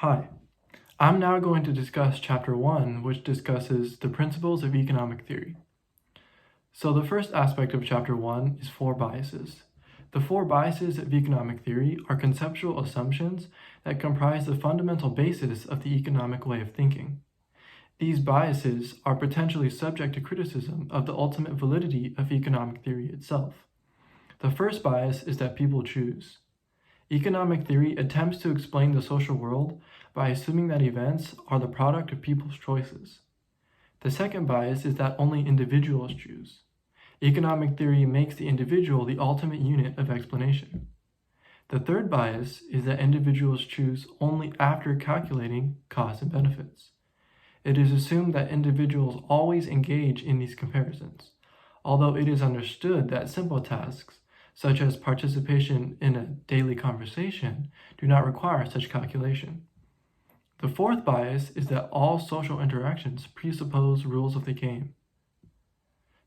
Hi, I'm now going to discuss Chapter 1, which discusses the principles of economic theory. So the first aspect of Chapter 1 is four biases. The four biases of economic theory are conceptual assumptions that comprise the fundamental basis of the economic way of thinking. These biases are potentially subject to criticism of the ultimate validity of economic theory itself. The first bias is that people choose. Economic theory attempts to explain the social world by assuming that events are the product of people's choices. The second bias is that only individuals choose. Economic theory makes the individual the ultimate unit of explanation. The third bias is that individuals choose only after calculating costs and benefits. It is assumed that individuals always engage in these comparisons, although it is understood that simple tasks, such as participation in a daily conversation, do not require such calculation. The fourth bias is that all social interactions presuppose rules of the game.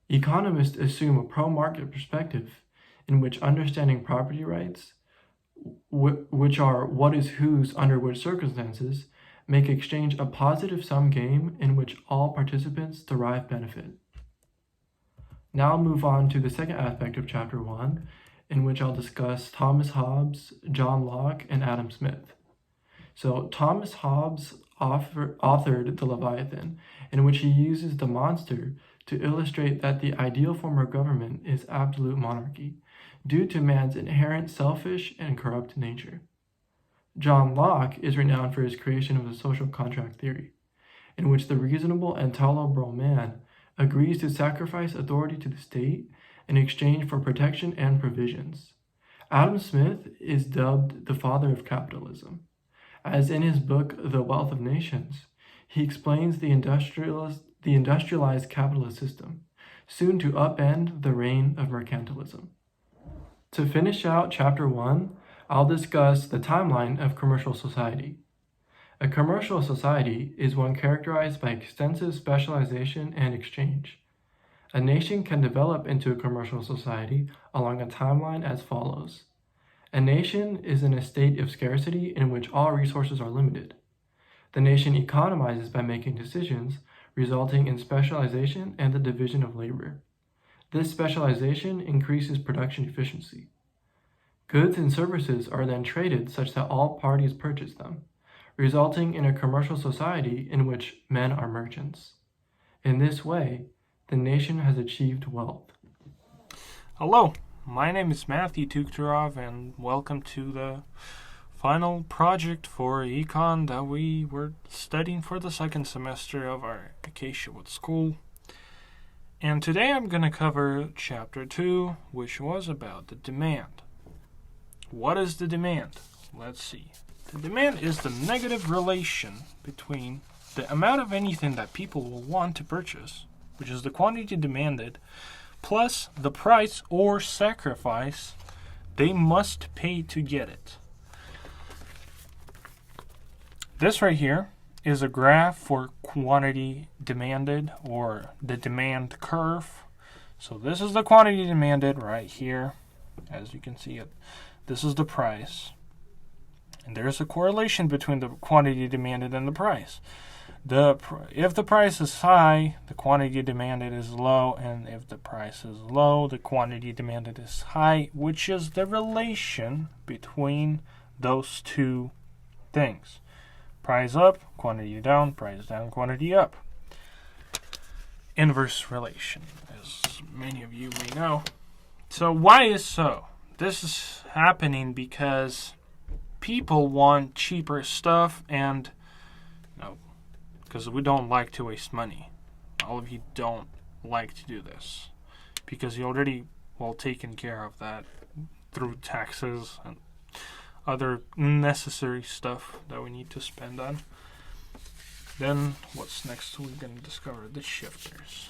Economists assume a pro-market perspective in which understanding property rights, which are what is whose under which circumstances, make exchange a positive-sum game in which all participants derive benefit. Now I'll move on to the second aspect of Chapter 1, in which I'll discuss Thomas Hobbes, John Locke, and Adam Smith. So Thomas Hobbes authored The Leviathan, in which he uses the monster to illustrate that the ideal form of government is absolute monarchy, due to man's inherent selfish and corrupt nature. John Locke is renowned for his creation of the social contract theory, in which the reasonable and tolerable man agrees to sacrifice authority to the state in exchange for protection and provisions. Adam Smith is dubbed the father of capitalism, as in his book The Wealth of Nations, he explains the industrialized capitalist system, soon to upend the reign of mercantilism. To finish out Chapter 1, I'll discuss the timeline of commercial society. A commercial society is one characterized by extensive specialization and exchange. A nation can develop into a commercial society along a timeline as follows. A nation is in a state of scarcity in which all resources are limited. The nation economizes by making decisions, resulting in specialization and the division of labor. This specialization increases production efficiency. Goods and services are then traded such that all parties purchase them, resulting in a commercial society in which men are merchants. In this way, the nation has achieved wealth. Hello, my name is Matthew Tukterov, and welcome to the final project for Econ that we were studying for the second semester of our Acaciawood School. And today I'm going to cover Chapter 2, which was about the demand. What is the demand? Let's see. The demand is the negative relation between the amount of anything that people will want to purchase, which is the quantity demanded, plus the price or sacrifice they must pay to get it. This right here is a graph for quantity demanded, or the demand curve. So this is the quantity demanded right here. As you can see it, this is the price. And there's a correlation between the quantity demanded and the price. If the price is high, the quantity demanded is low, and if the price is low, the quantity demanded is high, which is the relation between those two things. Price up, quantity down, price down, quantity up. Inverse relation, as many of you may know. So why is so? This is happening because people want cheaper stuff, and because we don't like to waste money. All of you don't like to do this because you already taken care of that through taxes and other necessary stuff that we need to spend on. Then what's next? We're going to discover the shifters.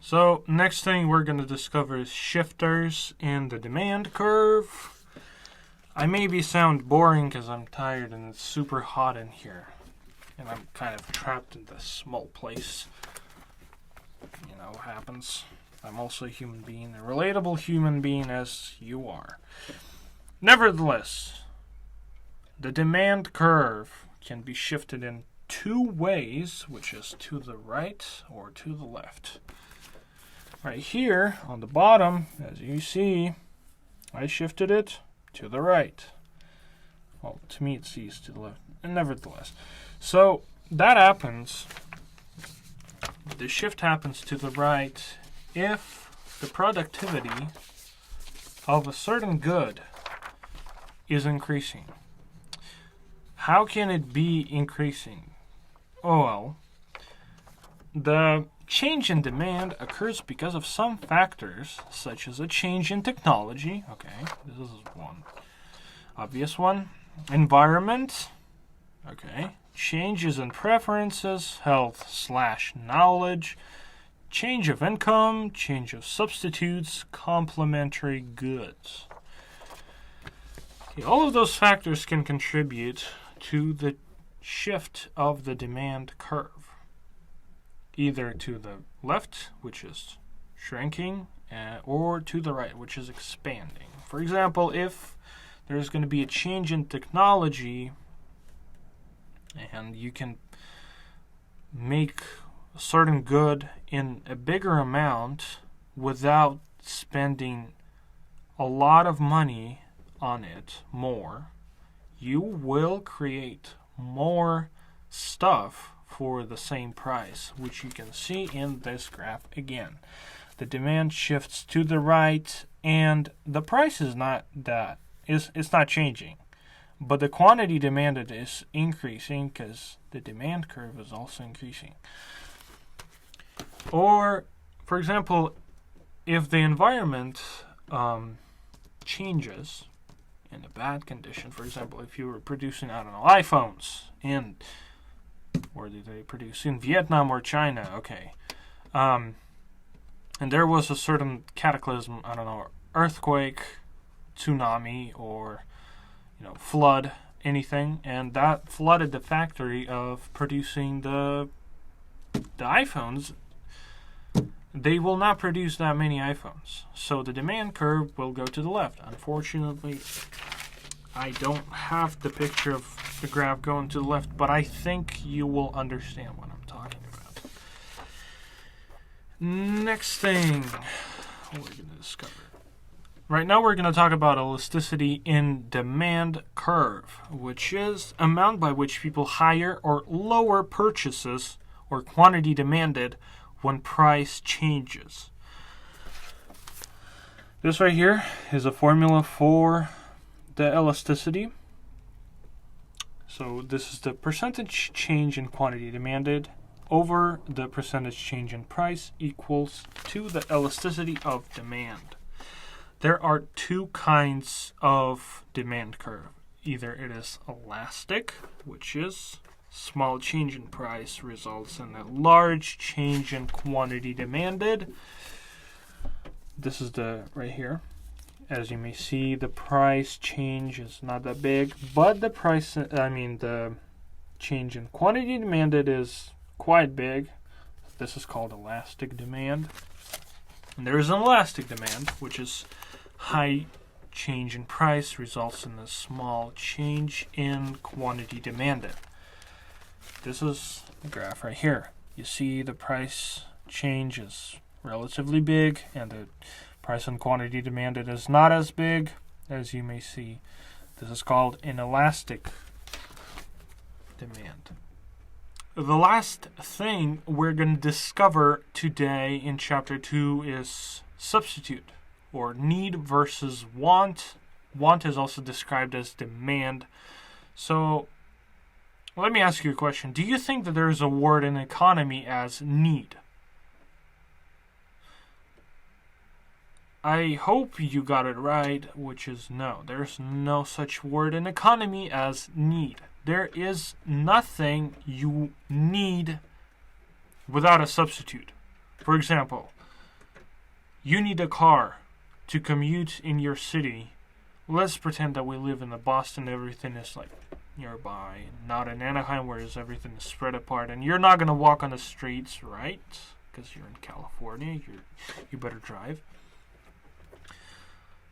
So next thing we're going to discover is shifters in the demand curve. I maybe sound boring because I'm tired and it's super hot in here. And I'm kind of trapped in this small place. You know what happens. I'm also a human being, a relatable human being as you are. Nevertheless, the demand curve can be shifted in two ways, which is to the right or to the left. Right here on the bottom, as you see, I shifted it to the right. Well, to me it sees to the left, and nevertheless. So that happens, the shift happens to the right if the productivity of a certain good is increasing. How can it be increasing? Oh well, the change in demand occurs because of some factors, such as a change in technology. Okay, this is one obvious one. Environment. Okay. Changes in preferences, health/knowledge, change of income, change of substitutes, complementary goods. Okay, all of those factors can contribute to the shift of the demand curve, either to the left, which is shrinking, or to the right, which is expanding. For example, if there's going to be a change in technology and you can make a certain good in a bigger amount without spending a lot of money on it more, you will create more stuff for the same price, which you can see in this graph again. The demand shifts to the right and the price is not it's not changing, but the quantity demanded is increasing because the demand curve is also increasing. Or, for example, if the environment changes in a bad condition, for example, if you were producing, iPhones in, where did they produce? In Vietnam or China, okay. And there was a certain cataclysm, earthquake, tsunami, or flood, anything, and that flooded the factory of producing the iPhones. They will not produce that many iPhones, so the demand curve will go to the left. Unfortunately, I don't have the picture of the graph going to the left, but I think you will understand what I'm talking about. Next thing we're going to discover. Right now we're going to talk about elasticity in demand curve, which is amount by which people higher or lower purchases or quantity demanded when price changes. This right here is a formula for the elasticity. So this is the percentage change in quantity demanded over the percentage change in price equals to the elasticity of demand. There are two kinds of demand curve. Either it is elastic, which is small change in price results in a large change in quantity demanded. This is the right here. As you may see, the price change is not that big, but the change in quantity demanded is quite big. This is called elastic demand. And there is an elastic demand, which is high change in price results in a small change in quantity demanded. This is the graph right here. You see the price change is relatively big and the price and quantity demanded is not as big, as you may see. This is called inelastic demand. The last thing we're going to discover today in chapter 2 is substitute, or need versus want. Want is also described as demand. So let me ask you a question. Do you think that there is a word in economy as need? I hope you got it right, which is no. There's no such word in economy as need. There is nothing you need without a substitute. For example, you need a car to commute in your city. Let's pretend that we live in Boston. Everything is like nearby, not in Anaheim, where everything is spread apart, and you're not going to walk on the streets, right? Because you're in California. You better drive.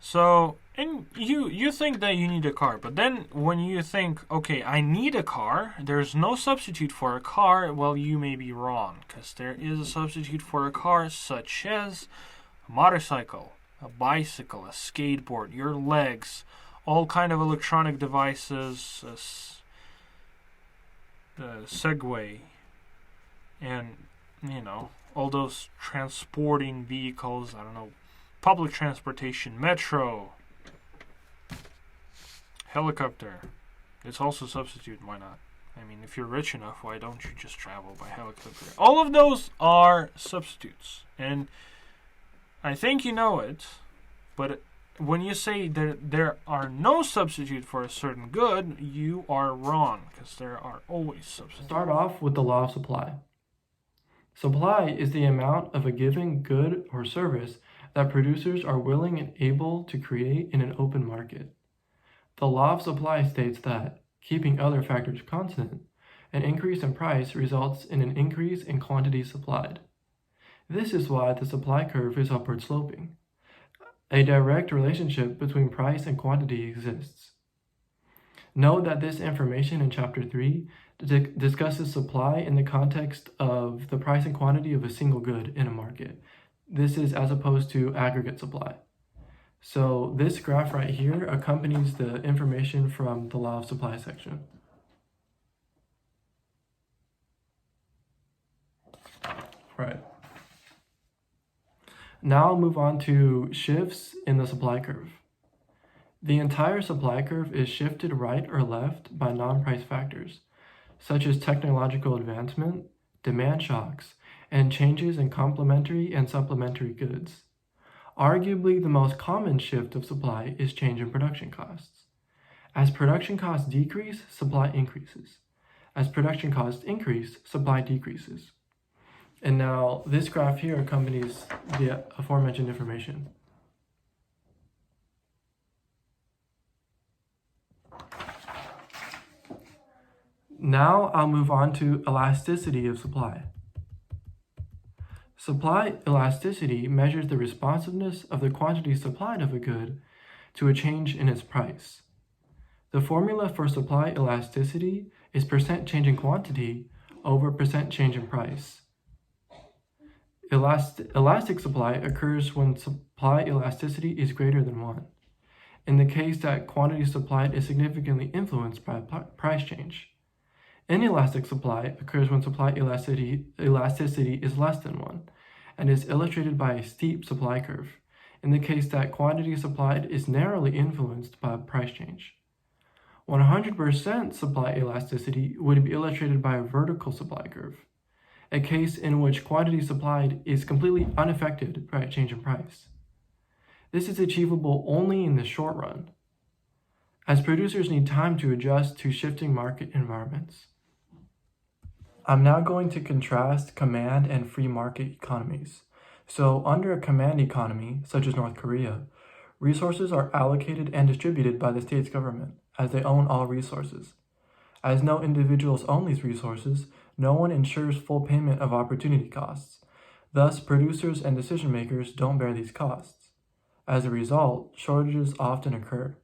So, and you think that you need a car, but then when you think, okay, I need a car, there's no substitute for a car, well, you may be wrong, because there is a substitute for a car, such as a motorcycle, a bicycle, a skateboard, your legs, all kind of electronic devices, a Segway, and, all those transporting vehicles, I don't know, public transportation, metro, helicopter. It's also a substitute, why not? I mean, if you're rich enough, why don't you just travel by helicopter? All of those are substitutes. And I think you know it, but when you say that there are no substitute for a certain good, you are wrong, because there are always substitutes. Start off with the law of supply. Supply is the amount of a given good or service that producers are willing and able to create in an open market. The law of supply states that, keeping other factors constant, an increase in price results in an increase in quantity supplied. This is why the supply curve is upward sloping. A direct relationship between price and quantity exists. Note that this information in Chapter 3 discusses supply in the context of the price and quantity of a single good in a market. This is as opposed to aggregate supply. So this graph right here accompanies the information from the law of supply section. Right. Now I'll move on to shifts in the supply curve. The entire supply curve is shifted right or left by non-price factors, such as technological advancement, demand shocks, and changes in complementary and supplementary goods. Arguably, the most common shift of supply is change in production costs. As production costs decrease, supply increases. As production costs increase, supply decreases. And now this graph here accompanies the aforementioned information. Now I'll move on to elasticity of supply. Supply elasticity measures the responsiveness of the quantity supplied of a good to a change in its price. The formula for supply elasticity is percent change in quantity over percent change in price. Elastic supply occurs when supply elasticity is greater than 1, in the case that quantity supplied is significantly influenced by price change. Inelastic supply occurs when supply elasticity is less than 1, and is illustrated by a steep supply curve, in the case that quantity supplied is narrowly influenced by price change. 100% supply elasticity would be illustrated by a vertical supply curve, a case in which quantity supplied is completely unaffected by a change in price. This is achievable only in the short run, as producers need time to adjust to shifting market environments. I'm now going to contrast command and free market economies. So under a command economy, such as North Korea, resources are allocated and distributed by the state's government, as they own all resources. As no individuals own these resources, no one ensures full payment of opportunity costs. Thus, producers and decision makers don't bear these costs. As a result, shortages often occur.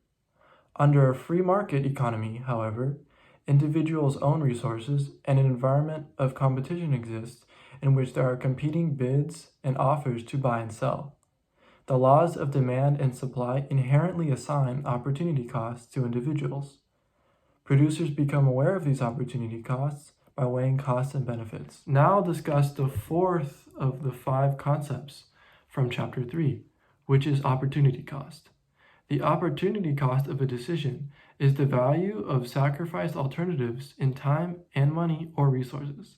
Under a free market economy, however, individuals own resources and an environment of competition exists in which there are competing bids and offers to buy and sell. The laws of demand and supply inherently assign opportunity costs to individuals. Producers become aware of these opportunity costs by weighing costs and benefits. Now I'll discuss the fourth of the 5 concepts from Chapter 3, which is opportunity cost. The opportunity cost of a decision is the value of sacrificed alternatives in time and money or resources.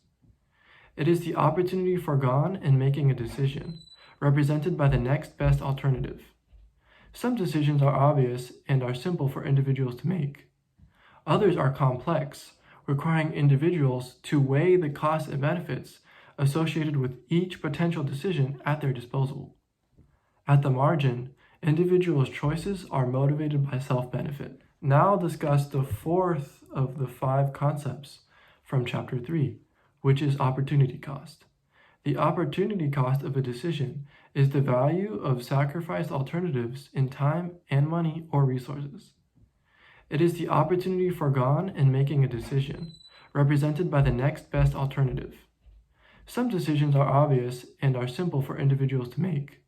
It is the opportunity foregone in making a decision, represented by the next best alternative. Some decisions are obvious and are simple for individuals to make. Others are complex, requiring individuals to weigh the costs and benefits associated with each potential decision at their disposal. At the margin, individuals' choices are motivated by self-benefit. Now I'll discuss the fourth of the 5 concepts from Chapter 3, which is opportunity cost. The opportunity cost of a decision is the value of sacrificed alternatives in time and money or resources. It is the opportunity foregone in making a decision, represented by the next best alternative. Some decisions are obvious and are simple for individuals to make.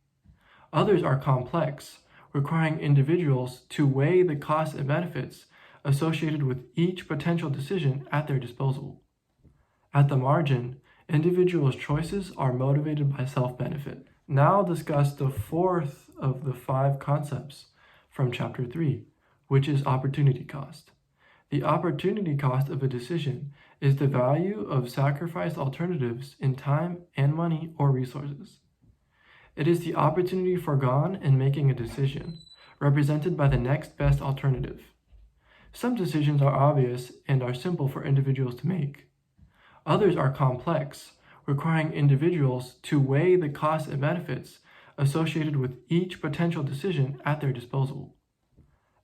Others are complex, requiring individuals to weigh the costs and benefits associated with each potential decision at their disposal. At the margin, individuals' choices are motivated by self-benefit. Now I'll discuss the fourth of the 5 concepts from Chapter 3, which is opportunity cost. The opportunity cost of a decision is the value of sacrificed alternatives in time and money or resources. It is the opportunity foregone in making a decision, represented by the next best alternative. Some decisions are obvious and are simple for individuals to make. Others are complex, requiring individuals to weigh the costs and benefits associated with each potential decision at their disposal.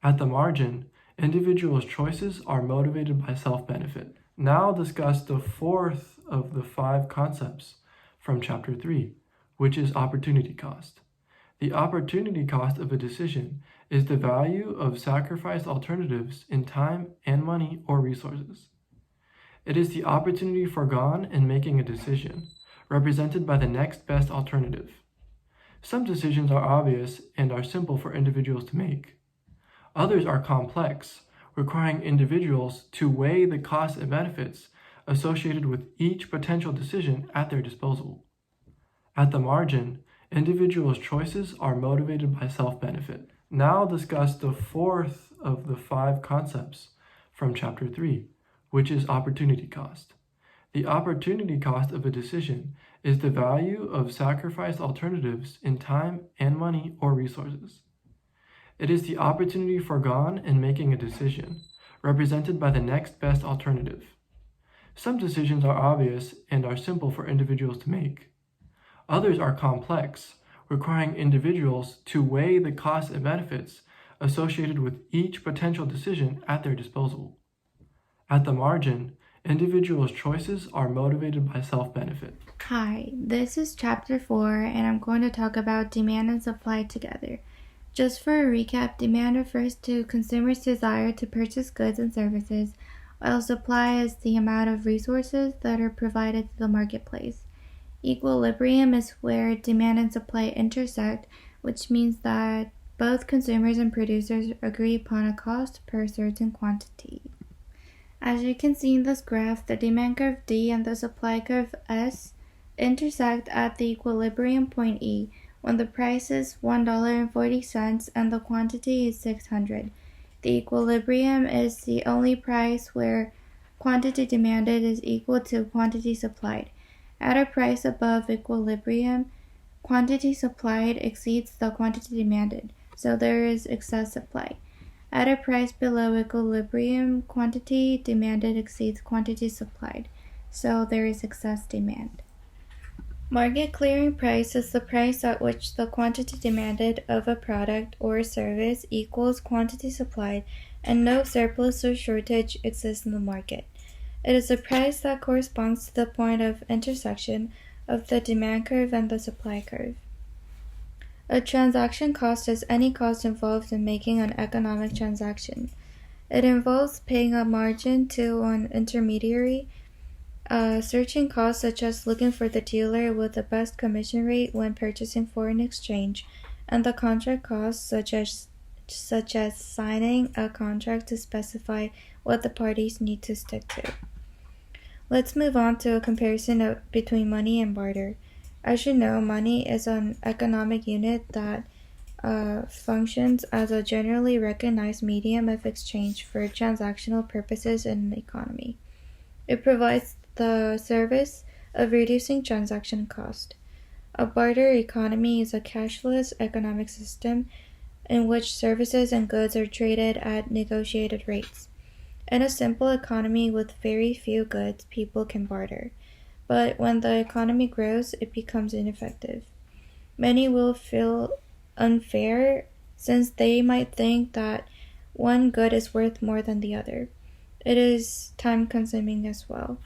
At the margin, individuals' choices are motivated by self-benefit. Now I'll discuss the fourth of the 5 concepts from Chapter 3, which is opportunity cost. The opportunity cost of a decision is the value of sacrificed alternatives in time and money or resources. It is the opportunity foregone in making a decision, represented by the next best alternative. Some decisions are obvious and are simple for individuals to make. Others are complex, requiring individuals to weigh the costs and benefits associated with each potential decision at their disposal. At the margin, individuals' choices are motivated by self-benefit. Now I'll discuss the fourth of the 5 concepts from Chapter 3, which is opportunity cost. The opportunity cost of a decision is the value of sacrificed alternatives in time and money or resources. It is the opportunity foregone in making a decision, represented by the next best alternative. Some decisions are obvious and are simple for individuals to make. Others are complex, requiring individuals to weigh the costs and benefits associated with each potential decision at their disposal. At the margin, individuals' choices are motivated by self-benefit. Hi, this is Chapter 4, and I'm going to talk about demand and supply together. Just for a recap, demand refers to consumers' desire to purchase goods and services, while supply is the amount of resources that are provided to the marketplace. Equilibrium is where demand and supply intersect, which means that both consumers and producers agree upon a cost per certain quantity. As you can see in this graph, the demand curve D and the supply curve S intersect at the equilibrium point E, when the price is $1.40 and the quantity is 600. The equilibrium is the only price where quantity demanded is equal to quantity supplied. At a price above equilibrium, quantity supplied exceeds the quantity demanded, so there is excess supply. At a price below equilibrium, quantity demanded exceeds quantity supplied, so there is excess demand. Market clearing price is the price at which the quantity demanded of a product or service equals quantity supplied and no surplus or shortage exists in the market. It is a price that corresponds to the point of intersection of the demand curve and the supply curve. A transaction cost is any cost involved in making an economic transaction. It involves paying a margin to an intermediary, searching costs such as looking for the dealer with the best commission rate when purchasing foreign exchange, and the contract costs such as signing a contract to specify what the parties need to stick to. Let's move on to a comparison between money and barter. As you know, money is an economic unit that functions as a generally recognized medium of exchange for transactional purposes in an economy. It provides the service of reducing transaction cost. A barter economy is a cashless economic system in which services and goods are traded at negotiated rates. In a simple economy with very few goods, people can barter. But when the economy grows, it becomes ineffective. Many will feel unfair since they might think that one good is worth more than the other. It is time-consuming as well.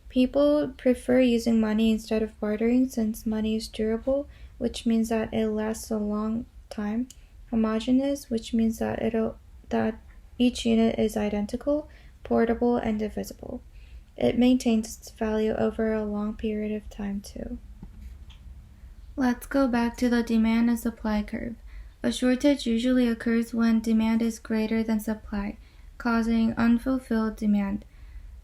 People prefer using money instead of bartering since money is durable, which means that it lasts a long time. Homogeneous, which means that each unit is identical, portable, and divisible. It maintains its value over a long period of time too. Let's go back to the demand and supply curve. A shortage usually occurs when demand is greater than supply, causing unfulfilled demand.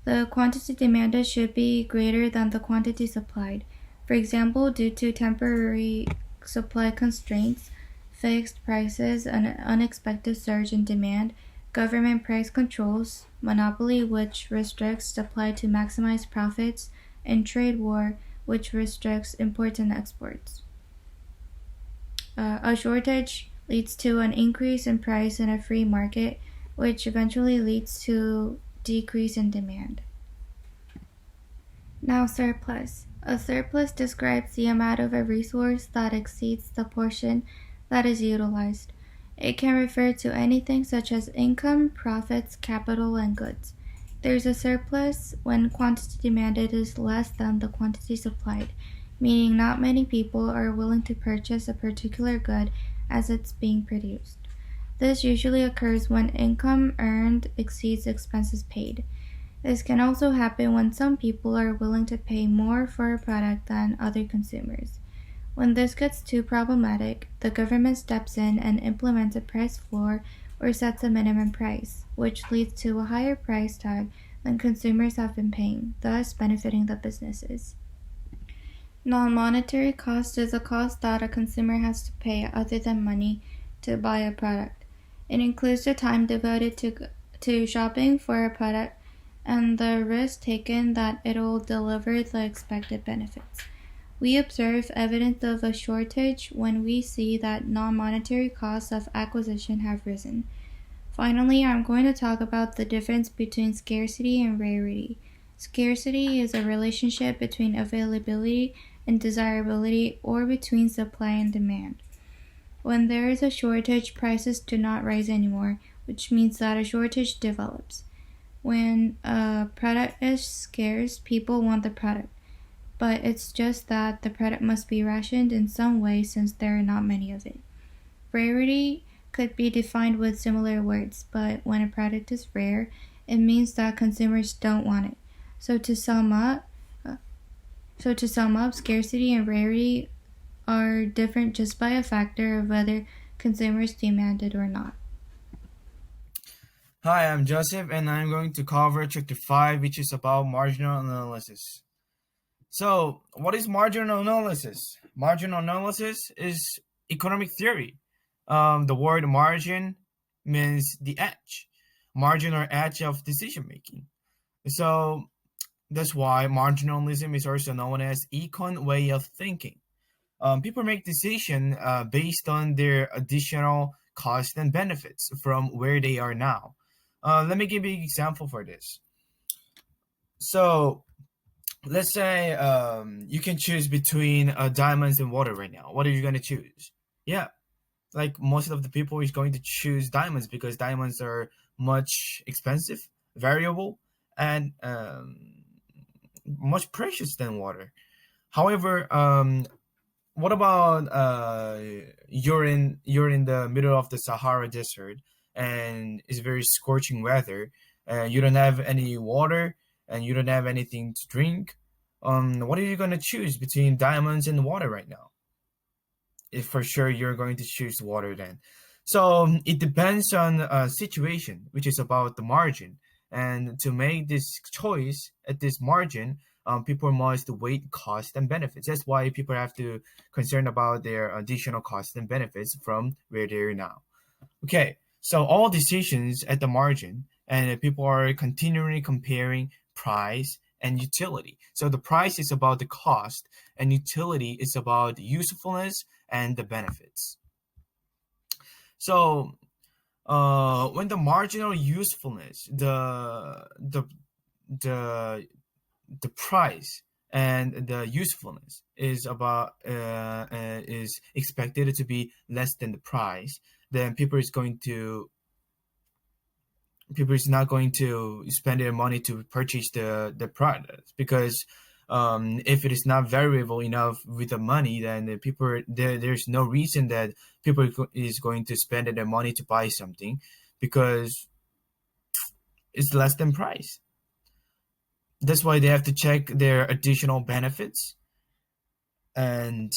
The quantity demanded should be greater than the quantity supplied. For example, due to temporary supply constraints, fixed prices, an unexpected surge in demand, government price controls, monopoly, which restricts supply to maximize profits, and trade war, which restricts imports and exports. A shortage leads to an increase in price in a free market, which eventually leads to decrease in demand. Now, surplus. A surplus describes the amount of a resource that exceeds the portion that is utilized. It can refer to anything such as income, profits, capital, and goods. There's a surplus when quantity demanded is less than the quantity supplied, meaning not many people are willing to purchase a particular good as it's being produced. This usually occurs when income earned exceeds expenses paid. This can also happen when some people are willing to pay more for a product than other consumers. When this gets too problematic, the government steps in and implements a price floor or sets a minimum price, which leads to a higher price tag than consumers have been paying, thus benefiting the businesses. Non-monetary cost is a cost that a consumer has to pay other than money to buy a product. It includes the time devoted to shopping for a product and the risk taken that it'll deliver the expected benefits. We observe evidence of a shortage when we see that non-monetary costs of acquisition have risen. Finally, I'm going to talk about the difference between scarcity and rarity. Scarcity is a relationship between availability and desirability, or between supply and demand. When there is a shortage, prices do not rise anymore, which means that a shortage develops. When a product is scarce, people want the product, but it's just that the product must be rationed in some way since there are not many of it. Rarity could be defined with similar words, but when a product is rare, it means that consumers don't want it. So to sum up, scarcity and rarity are different just by a factor of whether consumers demand it or not. Hi, I'm Joseph, and I'm going to cover Chapter 5, which is about marginal analysis. So, what is marginal analysis? Marginal analysis is economic theory. The word margin means the edge, margin or edge of decision making. So, that's why marginalism is also known as Econ way of thinking. People make decisions based on their additional costs and benefits from where they are now. Let me give you an example for this. So let's say you can choose between diamonds and water right now. What are you going to choose? Yeah, like most of the people is going to choose diamonds because diamonds are much expensive, variable, and much precious than water. However, what about you're in the middle of the Sahara Desert and it's very scorching weather and you don't have any water and you don't have anything to drink. What are you gonna choose between diamonds and water right now? If for sure you're going to choose water then. So it depends on situation, which is about the margin. And to make this choice at this margin, people must weigh cost and benefits. That's why people have to concern about their additional costs and benefits from where they are now. Okay, so all decisions at the margin, and people are continually comparing price and utility. So the price is about the cost, and utility is about the usefulness and the benefits. So when the marginal usefulness, the the price and the usefulness is expected to be less than the price, then people is not going to spend their money to purchase the product because If it is not variable enough with the money, then there's no reason that people is going to spend their money to buy something because it's less than price. That's why they have to check their additional benefits and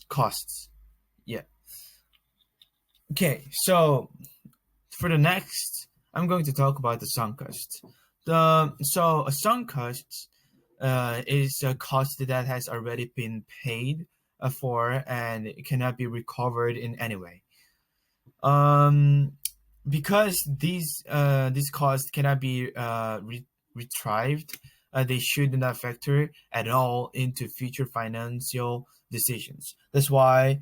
costs. Yeah. Okay, so for the next, I'm going to talk about the sunk cost. A sunk cost is a cost that has already been paid for and it cannot be recovered in any way. Because these costs cannot be retrieved, they should not factor at all into future financial decisions. That's why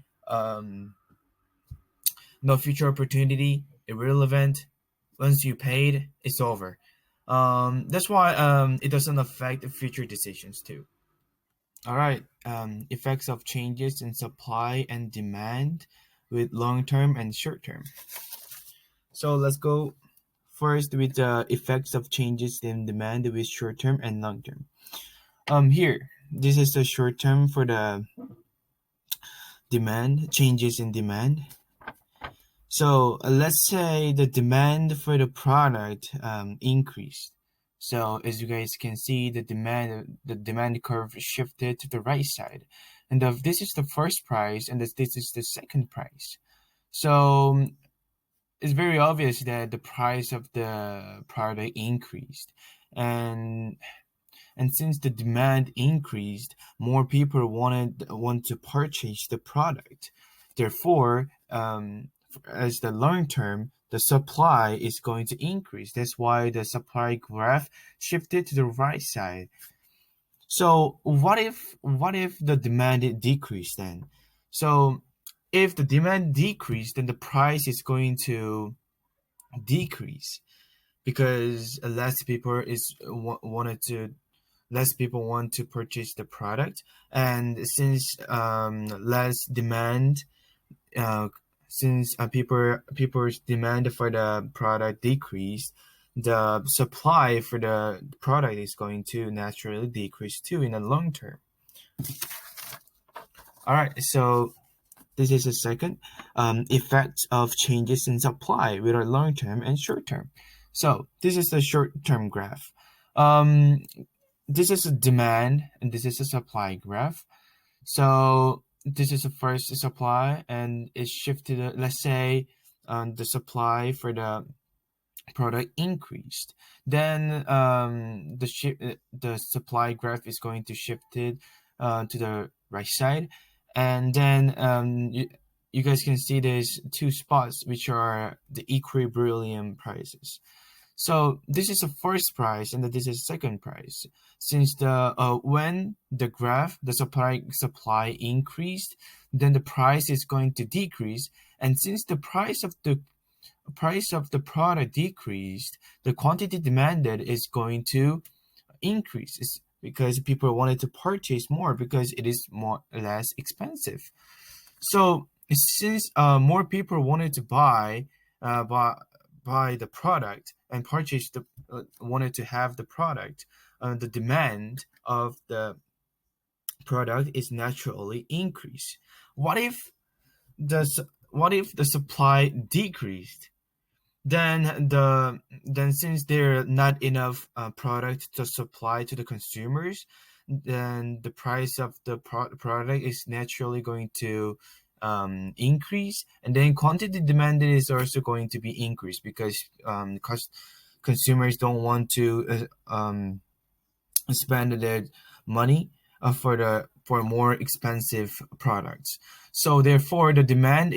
no future opportunity, irrelevant. Once you paid, it's over. That's why it doesn't affect future decisions too. All right. Effects of changes in supply and demand with long term and short term. So let's go first with the effects of changes in demand with short term and long term. Here, this is the short term for the demand, changes in demand. So let's say the demand for the product increased. So as you guys can see, the demand curve shifted to the right side, and this is the first price, and this is the second price. So it's very obvious that the price of the product increased, and since the demand increased, more people want to purchase the product. Therefore, as the long term, the supply is going to increase. That's why the supply graph shifted to the right side. So what if the demand decreased then? So if the demand decreased, then the price is going to decrease because less people want to purchase the product, and since less demand, since people's demand for the product decreased, the supply for the product is going to naturally decrease too in the long term. All right, so this is the second effect of changes in supply with a long term and short term. So this is the short term graph. This is a demand and this is a supply graph. So this is the first supply and it shifted. Let's say the supply for the product increased. Then the supply graph is going to shift it to the right side, and then you guys can see there's two spots which are the equilibrium prices. So this is the first price and this is second price. Since the when the graph the supply increased, then the price is going to decrease, and since the price of the product decreased, the quantity demanded is going to increase. It's because people wanted to purchase more because it is less expensive. So since more people wanted to buy the product and wanted to have the product, the demand of the product is naturally increased. What if the supply decreased? Then since there are not enough product to supply to the consumers, then the price of the product is naturally going to increase, and then quantity demanded is also going to be increased because consumers don't want to spend their money for more expensive products. So therefore, the demand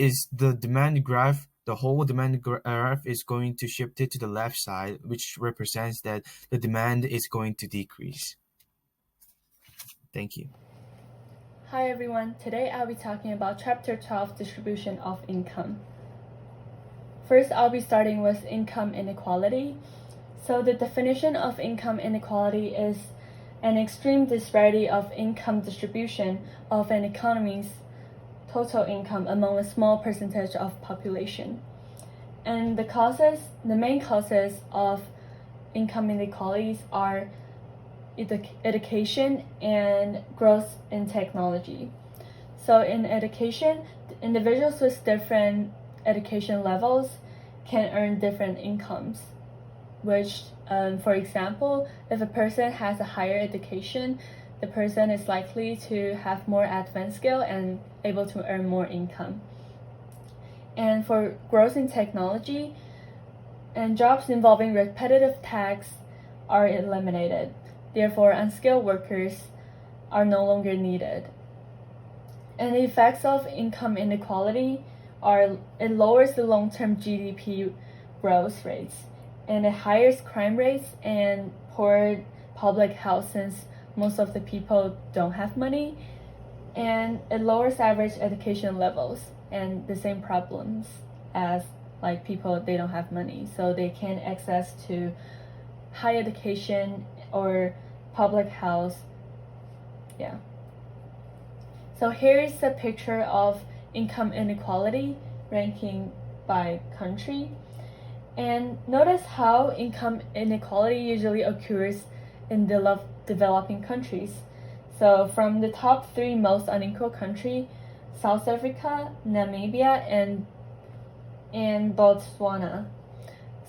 graph. The whole demand graph is going to shift it to the left side, which represents that the demand is going to decrease. Thank you. Hi everyone, today I'll be talking about Chapter 12, Distribution of Income. First, I'll be starting with income inequality. So the definition of income inequality is an extreme disparity of income distribution of an economy's total income among a small percentage of population. And the main causes of income inequalities are education and growth in technology. So in education, individuals with different education levels can earn different incomes, which, for example, if a person has a higher education, the person is likely to have more advanced skill and able to earn more income. And for growth in technology, and jobs involving repetitive tasks are eliminated. Therefore, unskilled workers are no longer needed. And the effects of income inequality are it lowers the long-term GDP growth rates, and it higher crime rates and poor public health since most of the people don't have money, and it lowers average education levels and the same problems as like people they don't have money, so they can't access to high education or public health. Yeah. So here is a picture of income inequality ranking by country. And notice how income inequality usually occurs in developing countries. So from the top 3 most unequal countries, South Africa, Namibia, and Botswana.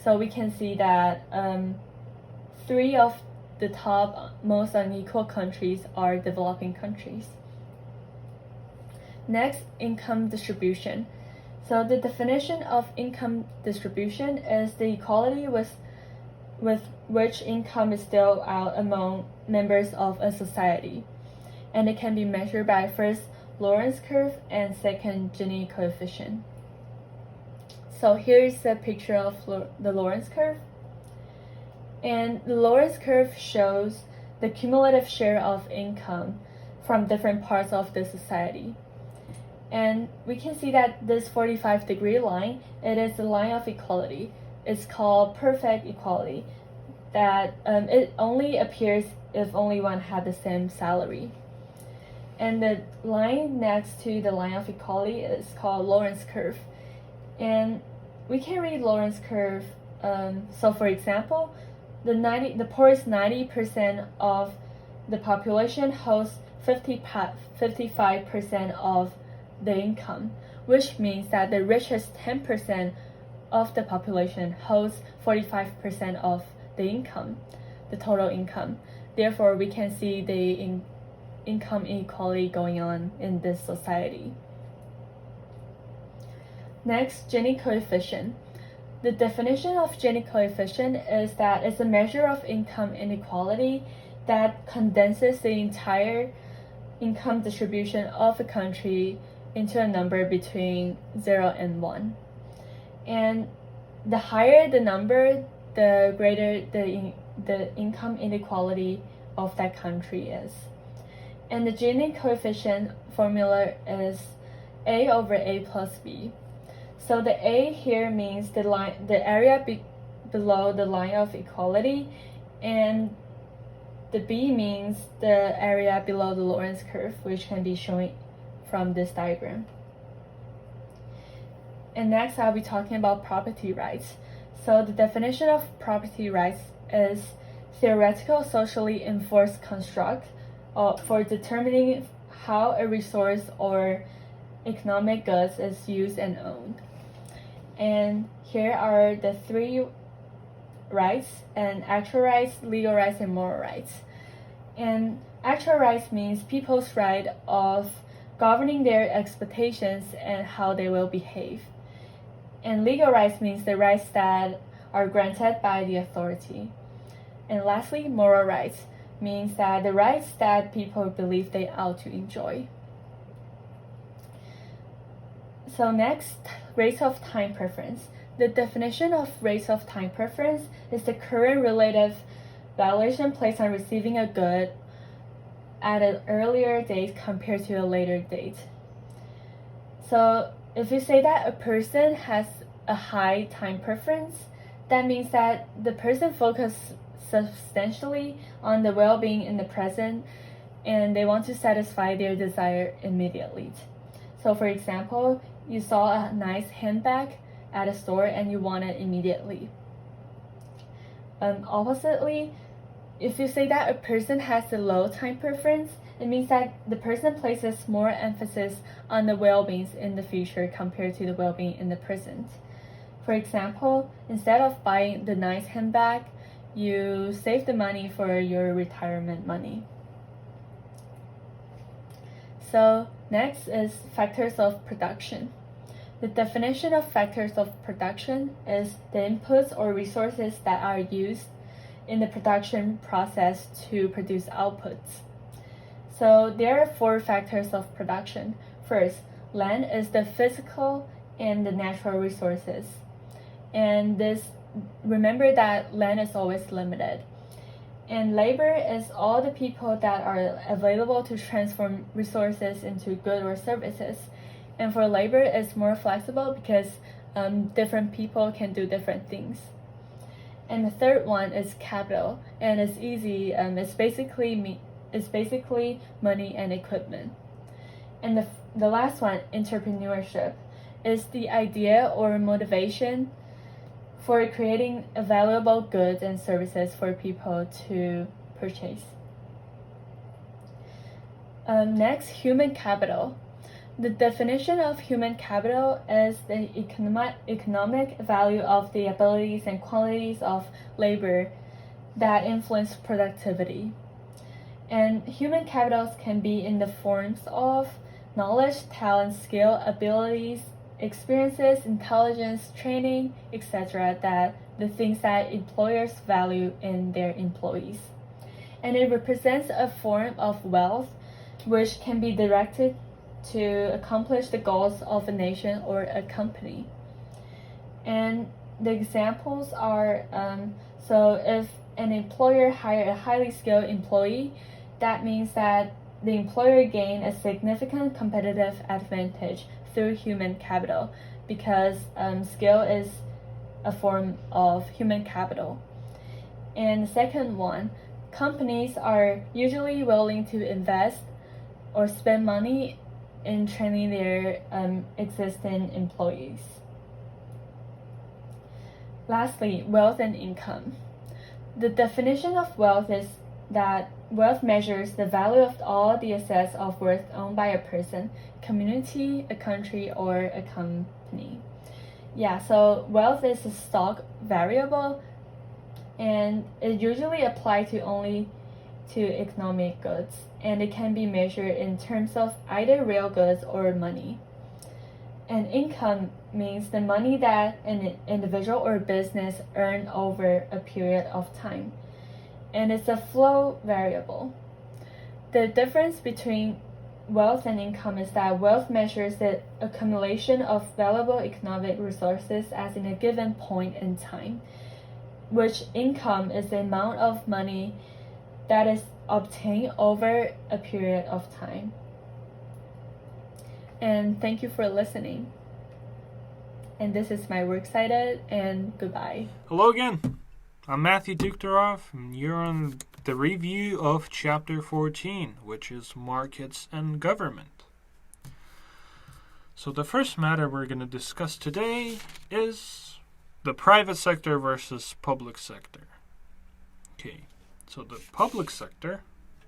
So we can see that 3 of the top most unequal countries are developing countries. Next, income distribution. So the definition of income distribution is the equality with which income is dealt out among members of a society. And it can be measured by first Lorentz curve and second Gini coefficient. So here's a picture of the Lorentz curve. And the Lorentz curve shows the cumulative share of income from different parts of the society. And we can see that this 45-degree line, it is the line of equality. It's called perfect equality, that it only appears if only one had the same salary. And the line next to the line of equality is called Lorentz curve. And we can read Lorentz curve. So for example, the poorest 90% of the population holds 55% of the income, which means that the richest 10% of the population holds 45% of the income, the total income. Therefore, we can see the income inequality going on in this society. Next, Gini coefficient. The definition of Gini coefficient is that it's a measure of income inequality that condenses the entire income distribution of a country into a number between 0 and 1. And the higher the number, the greater the income inequality of that country is. And the Gini coefficient formula is A over A plus B. So the A here means the area below the line of equality, and the B means the area below the Lorentz curve, which can be shown from this diagram. And next, I'll be talking about property rights. So the definition of property rights is theoretical socially enforced construct for determining how a resource or economic goods is used and owned. And here are the 3 rights: and actual rights, legal rights, and moral rights. And actual rights means people's right of governing their expectations and how they will behave. And legal rights means the rights that are granted by the authority. And lastly, moral rights means that the rights that people believe they ought to enjoy. So next, rates of time preference. The definition of rates of time preference is the current relative valuation placed on receiving a good at an earlier date compared to a later date. So if you say that a person has a high time preference, that means that the person focuses substantially on the well-being in the present, and they want to satisfy their desire immediately. So for example, you saw a nice handbag at a store and you want it immediately. Oppositely, if you say that a person has a low time preference, it means that the person places more emphasis on the well-being in the future compared to the well-being in the present. For example, instead of buying the nice handbag, you save the money for your retirement money. So next is factors of production. The definition of factors of production is the inputs or resources that are used in the production process to produce outputs. So there are 4 factors of production. First, land is the physical and the natural resources. And remember that land is always limited. And labor is all the people that are available to transform resources into goods or services. And for labor, it's more flexible because different people can do different things. And the third one is capital, and it's easy. It's basically money and equipment. And the last one, entrepreneurship, is the idea or motivation for creating valuable goods and services for people to purchase. Next, human capital. The definition of human capital is the economic value of the abilities and qualities of labor that influence productivity. And human capitals can be in the forms of knowledge, talent, skill, abilities, experiences, intelligence, training, etc. that the things that employers value in their employees. And it represents a form of wealth which can be directed to accomplish the goals of a nation or a company. And the examples are, so if an employer hires a highly skilled employee, that means that the employer gained a significant competitive advantage through human capital because skill is a form of human capital. And the second one, companies are usually willing to invest or spend money in training their existing employees. Lastly, wealth and income. The definition of wealth is that wealth measures the value of all the assets of worth owned by a person, community, a country, or a company. Yeah, so wealth is a stock variable, and it usually applies only to economic goods, and it can be measured in terms of either real goods or money. And income means the money that an individual or business earn over a period of time, and it's a flow variable. The difference between wealth and income is that wealth measures the accumulation of valuable economic resources as in a given point in time, which income is the amount of money that is obtained over a period of time. And thank you for listening. And this is my works cited, and goodbye. Hello again. I'm Matthew Dukterov, and you're on the review of Chapter 14, which is Markets and Government. So the first matter we're going to discuss today is the private sector versus public sector. Okay, so the public sector,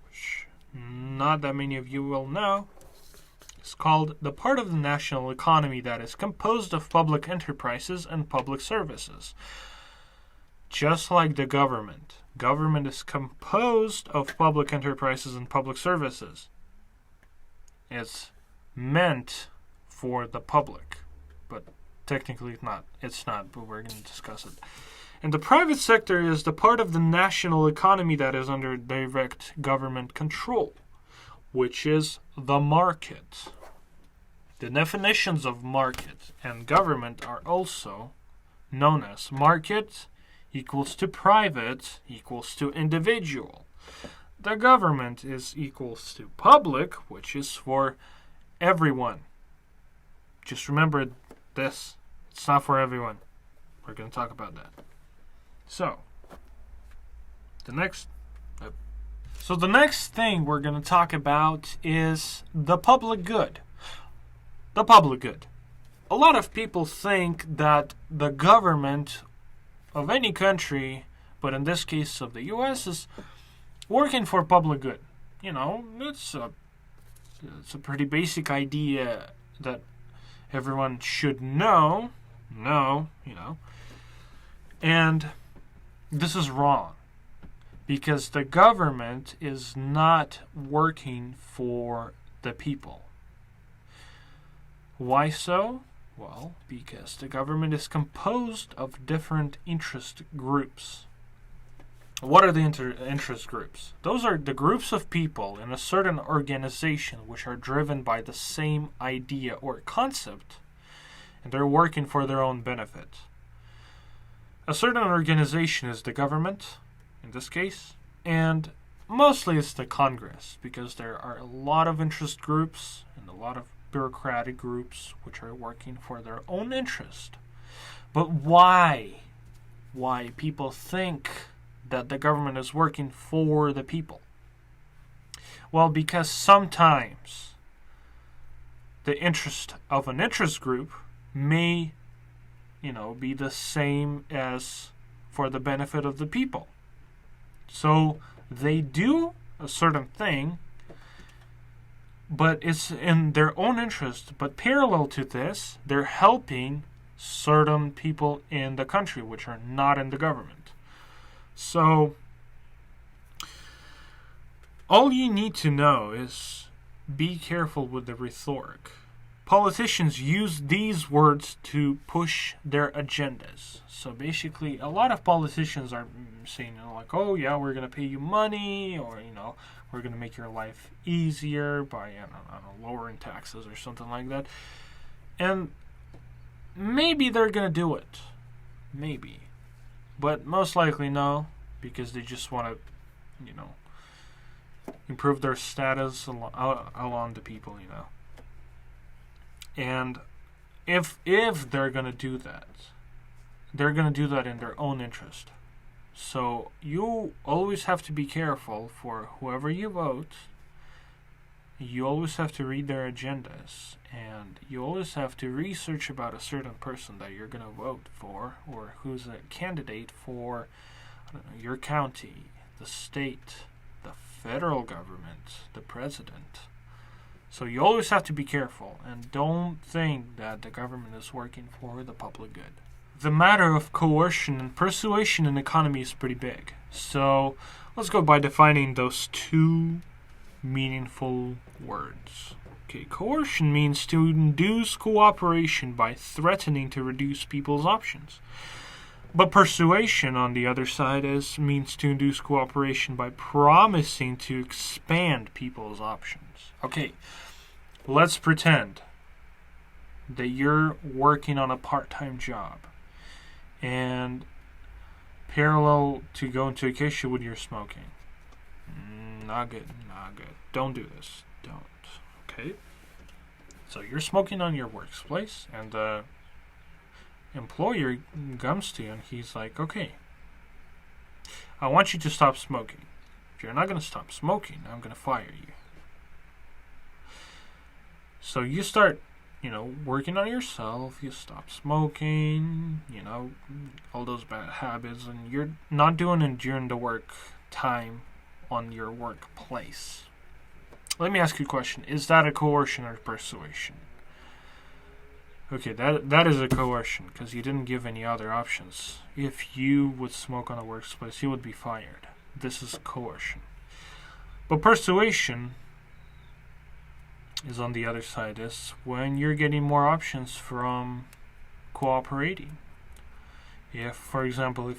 which not that many of you will know, is called the part of the national economy that is composed of public enterprises and public services. Just like the government. Government is composed of public enterprises and public services. It's meant for the public, but technically it's not, but we're going to discuss it. And the private sector is the part of the national economy that is under direct government control, which is the market. The definitions of market and government are also known as market equals to private equals to individual. The government is equals to public, which is for everyone. Just remember this. It's not for everyone. We're going to talk about that. So, the next thing we're going to talk about is the public good. The public good. A lot of people think that the government of any country but in this case of the U.S., is working for public good. It's a pretty basic idea that everyone should know, and this is wrong because the government is not working for the people. Why so? Well, because the government is composed of different interest groups. What are the interest groups? Those are the groups of people in a certain organization which are driven by the same idea or concept, and they're working for their own benefit. A certain organization is the government, in this case, and mostly it's the Congress, because there are a lot of interest groups and a lot of bureaucratic groups which are working for their own interest. But why? Why people think that the government is working for the people? Well, because sometimes the interest of an interest group may, be the same as for the benefit of the people. So they do a certain thing, but it's in their own interest. But parallel to this, they're helping certain people in the country which are not in the government. So all you need to know is be careful with the rhetoric. Politicians use these words to push their agendas. So basically, a lot of politicians are saying, oh yeah, we're going to pay you money, or, we're going to make your life easier by, lowering taxes or something like that. And maybe they're going to do it. Maybe. But most likely no, because they just want to, improve their status along the people, And if they're going to do that, they're going to do that in their own interest. So you always have to be careful for whoever you vote. You always have to read their agendas, and you always have to research about a certain person that you're going to vote for, or who's a candidate for your county, the state, the federal government, the president. So you always have to be careful, and don't think that the government is working for the public good. The matter of coercion and persuasion in the economy is pretty big. So let's go by defining those two meaningful words. Okay, coercion means to induce cooperation by threatening to reduce people's options. But persuasion, on the other side, means to induce cooperation by promising to expand people's options. Okay, let's pretend that you're working on a part-time job, and parallel to going to vacation when you're smoking. Not good. Don't do this. Don't. Okay? So you're smoking on your workplace, and the employer comes to you and he's like, okay, I want you to stop smoking. If you're not going to stop smoking, I'm going to fire you. So you start, working on yourself, you stop smoking, all those bad habits, and you're not doing it during the work time on your workplace. Let me ask you a question. Is that a coercion or persuasion? Okay, that is a coercion, because you didn't give any other options. If you would smoke on a workplace, you would be fired. This is coercion. But persuasion is on the other side. Is when you're getting more options from cooperating. If, for example,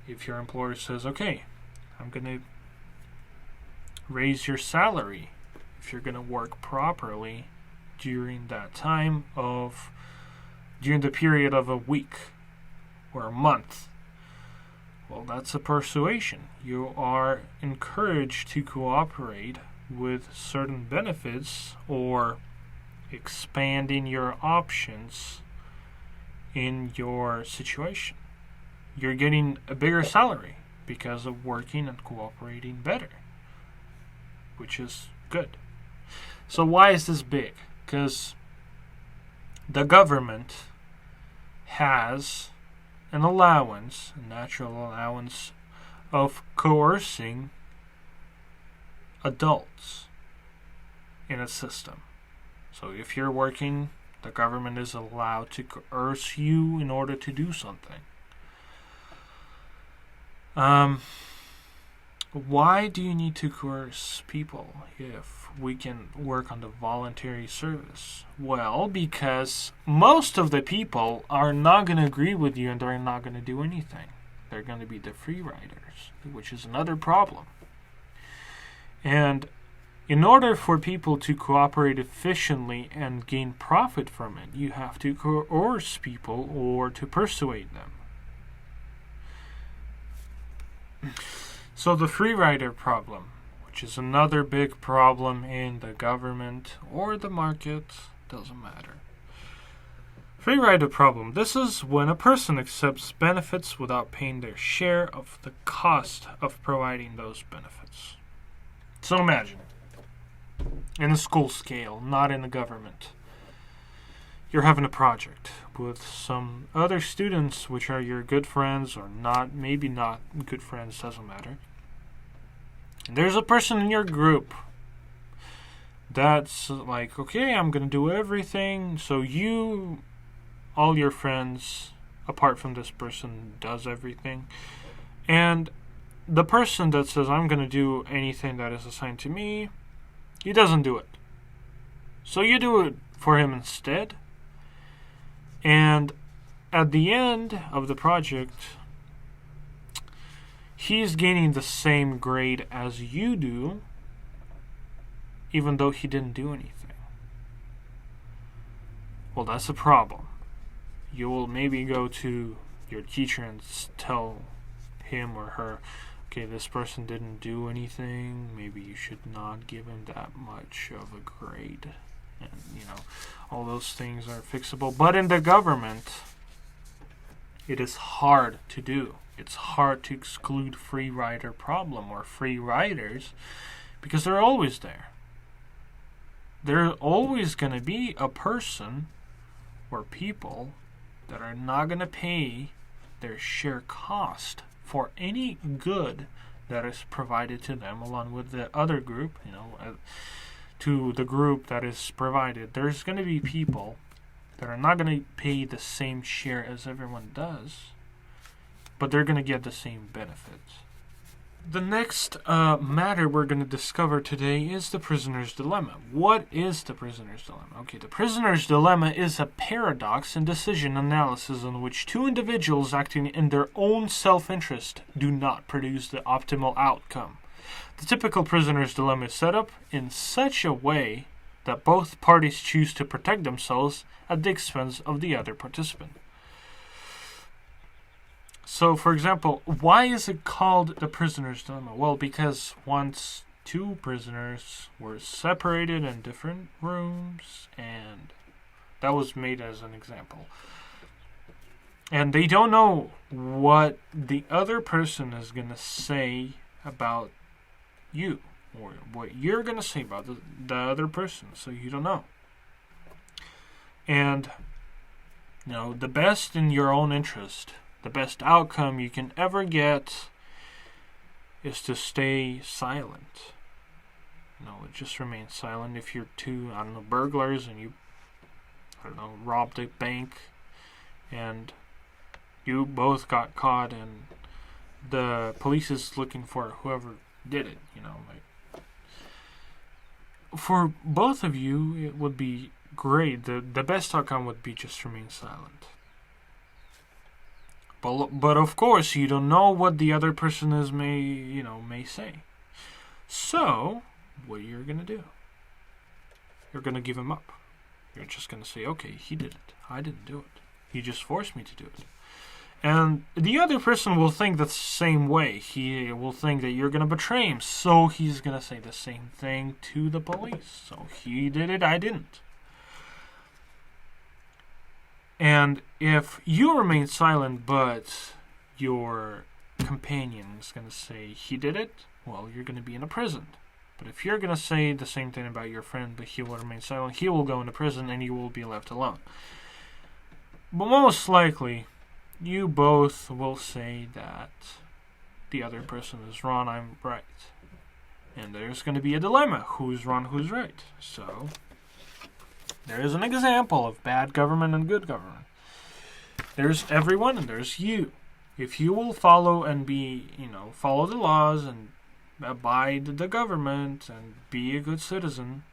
if your employer says, okay, I'm going to raise your salary if you're going to work properly during that time during the period of a week or a month. Well, that's a persuasion. You are encouraged to cooperate with certain benefits or expanding your options in your situation. You're getting a bigger salary because of working and cooperating better, which is good. So why is this big? Because the government has an allowance, a natural allowance of coercing adults in a system. So if you're working, the government is allowed to coerce you in order to do something. Why do you need to coerce people if we can work on the voluntary service? Well, because most of the people are not going to agree with you and they're not going to do anything. They're going to be the free riders, which is another problem. And in order for people to cooperate efficiently and gain profit from it, you have to coerce people or to persuade them. So the free rider problem, which is another big problem in the government or the market, doesn't matter. Free rider problem. This is when a person accepts benefits without paying their share of the cost of providing those benefits. So imagine, in a school scale, not in the government, you're having a project with some other students which are your good friends or not, maybe not good friends, doesn't matter. And there's a person in your group that's like, okay, I'm going to do everything. So you, all your friends, apart from this person, does everything. And the person that says, I'm going to do anything that is assigned to me, he doesn't do it. So you do it for him instead. And at the end of the project, he's gaining the same grade as you do, even though he didn't do anything. Well, that's a problem. You will maybe go to your teacher and tell him or her, okay, this person didn't do anything, maybe you should not give him that much of a grade. And, all those things are fixable. But in the government, it is hard to do. It's hard to exclude free rider problem or free riders because they're always there. There's always going to be a person or people that are not going to pay their share cost for any good that is provided to them along with the other group, to the group that is provided. There's going to be people that are not going to pay the same share as everyone does, but they're going to get the same benefits. The next matter we're going to discover today is the prisoner's dilemma. What is the prisoner's dilemma? Okay, the prisoner's dilemma is a paradox in decision analysis in which two individuals acting in their own self-interest do not produce the optimal outcome. The typical prisoner's dilemma is set up in such a way that both parties choose to protect themselves at the expense of the other participant. So, for example, why is it called the prisoner's dilemma? Well, because once two prisoners were separated in different rooms, and that was made as an example. And they don't know what the other person is going to say about you, or what you're going to say about the other person, so you don't know. And, the best in your own interest, the best outcome you can ever get is to stay silent. Just remain silent. If you're two, burglars and you, robbed a bank and you both got caught and the police is looking for whoever did it, for both of you, it would be great. The best outcome would be just remain silent. But of course, you don't know what the other person may say. So, what you're going to do? You're going to give him up. You're just going to say, okay, he did it. I didn't do it. He just forced me to do it. And the other person will think the same way. He will think that you're going to betray him. So he's going to say the same thing to the police. So he did it, I didn't. And if you remain silent, but your companion is going to say he did it, well, you're going to be in a prison. But if you're going to say the same thing about your friend, but he will remain silent, he will go into prison and you will be left alone. But most likely, you both will say that the other person is wrong, I'm right. And there's going to be a dilemma. Who's wrong, who's right? So, there is an example of bad government and good government. There's everyone and there's you. If you will follow and follow the laws and abide the government and be a good citizen,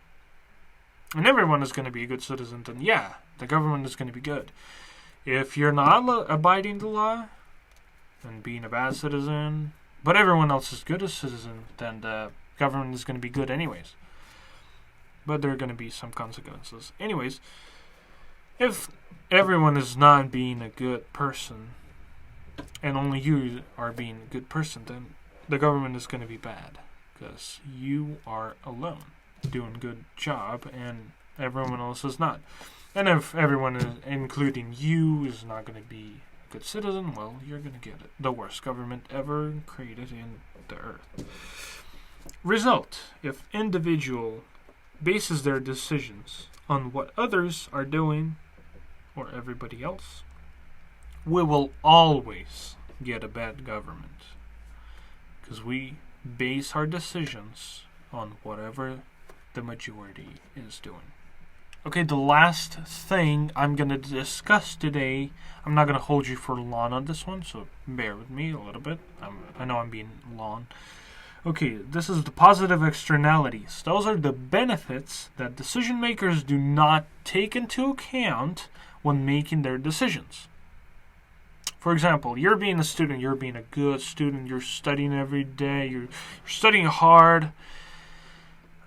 and everyone is going to be a good citizen, then yeah, the government is going to be good. If you're not abiding the law and being a bad citizen, but everyone else is good as citizen, then the government is going to be good anyways. But there are going to be some consequences. Anyways, if everyone is not being a good person, and only you are being a good person, then the government is going to be bad. Because you are alone, doing a good job, and everyone else is not. And if everyone, including you, is not going to be a good citizen, well, you're going to get it. The worst government ever created in the earth. Result: if individual bases their decisions on what others are doing, or everybody else, we will always get a bad government. Because we base our decisions on whatever the majority is doing. Okay, the last thing I'm going to discuss today, I'm not going to hold you for long on this one, so bear with me a little bit. I know I'm being long. Okay, this is the positive externalities. Those are the benefits that decision makers do not take into account when making their decisions. For example, you're being a student, you're being a good student, you're studying every day, you're studying hard.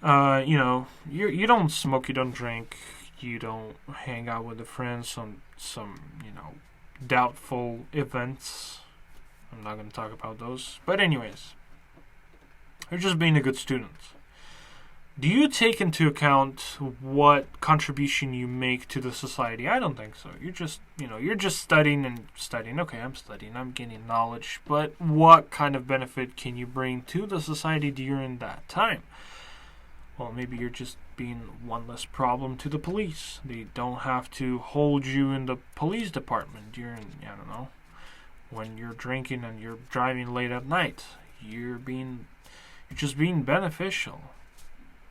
You don't smoke, you don't drink, you don't hang out with the friends on some doubtful events. I'm not going to talk about those. But anyways, you're just being a good student. Do you take into account what contribution you make to the society? I don't think so. You're just studying and studying. Okay, I'm studying, I'm gaining knowledge, but what kind of benefit can you bring to the society during that time? Well, maybe you're just being one less problem to the police. They don't have to hold you in the police department during, when you're drinking and you're driving late at night. You're just being beneficial.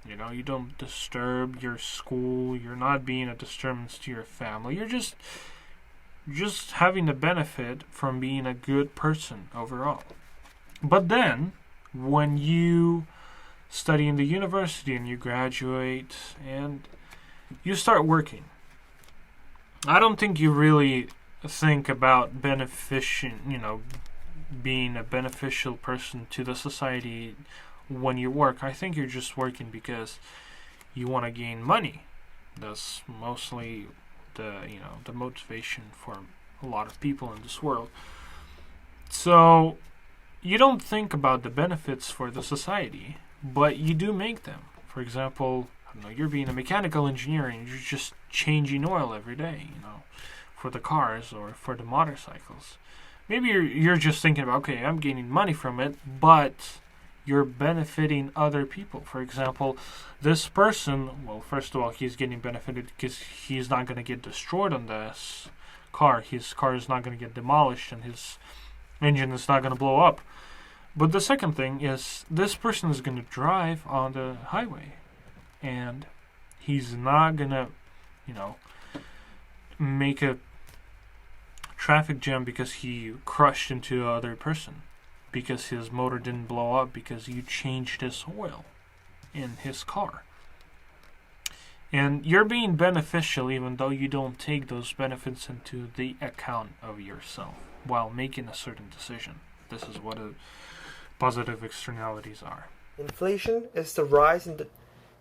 You don't disturb your school. You're not being a disturbance to your family. You're just having the benefit from being a good person overall. But then, when you study in the university and you graduate and you start working, I don't think you really think about being a beneficial person to the society when you work. I think you're just working because you want to gain money. That's mostly the motivation for a lot of people in this world. So you don't think about the benefits for the society, but you do make them. For example, you're being a mechanical engineer and you're just changing oil every day, for the cars or for the motorcycles. Maybe you're just thinking about, okay, I'm gaining money from it, but you're benefiting other people. For example, this person, well, first of all, he's getting benefited because he's not going to get destroyed on this car. His car is not going to get demolished and his engine is not going to blow up. But the second thing is this person is going to drive on the highway and he's not going to, make a traffic jam because he crushed into the other person, because his motor didn't blow up because you changed his oil in his car. And you're being beneficial even though you don't take those benefits into the account of yourself while making a certain decision. This is what positive externalities are. Inflation is the rise in the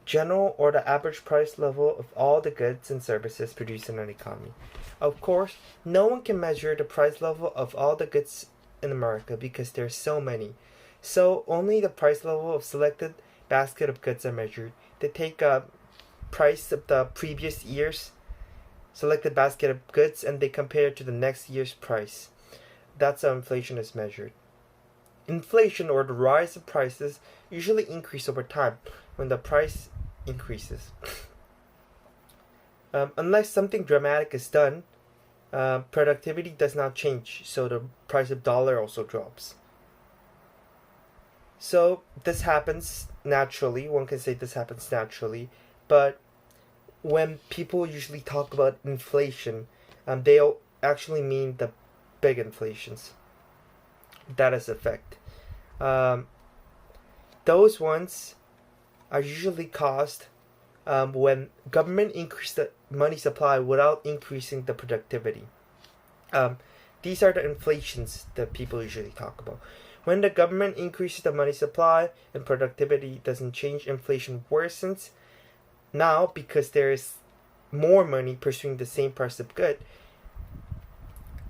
general or the average price level of all the goods and services produced in an economy. Of course, no one can measure the price level of all the goods in America because there's so many. So only the price level of selected basket of goods are measured. They take a price of the previous year's selected basket of goods and they compare it to the next year's price. That's how inflation is measured. Inflation, or the rise of prices, usually increase over time when the price increases. Unless something dramatic is done, productivity does not change, so the price of dollar also drops. So this happens naturally. One can say this happens naturally, but when people usually talk about inflation, they actually mean the big inflations that has effect. Those ones are usually caused when government increase the money supply without increasing the productivity. These are the inflations that people usually talk about. When the government increases the money supply and productivity doesn't change, inflation worsens. Now, because there is more money pursuing the same price of good,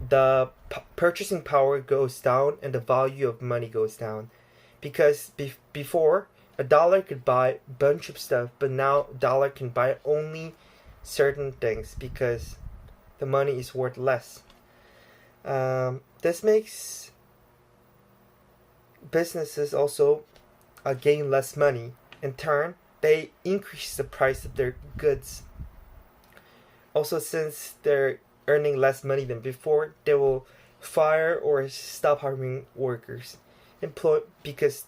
the purchasing power goes down and the value of money goes down. Because before, a dollar could buy a bunch of stuff, but now a dollar can buy only certain things because the money is worth less. This makes businesses also gain less money. In turn, they increase the price of their goods. Also, since they're earning less money than before, they will fire or stop hiring workers. Because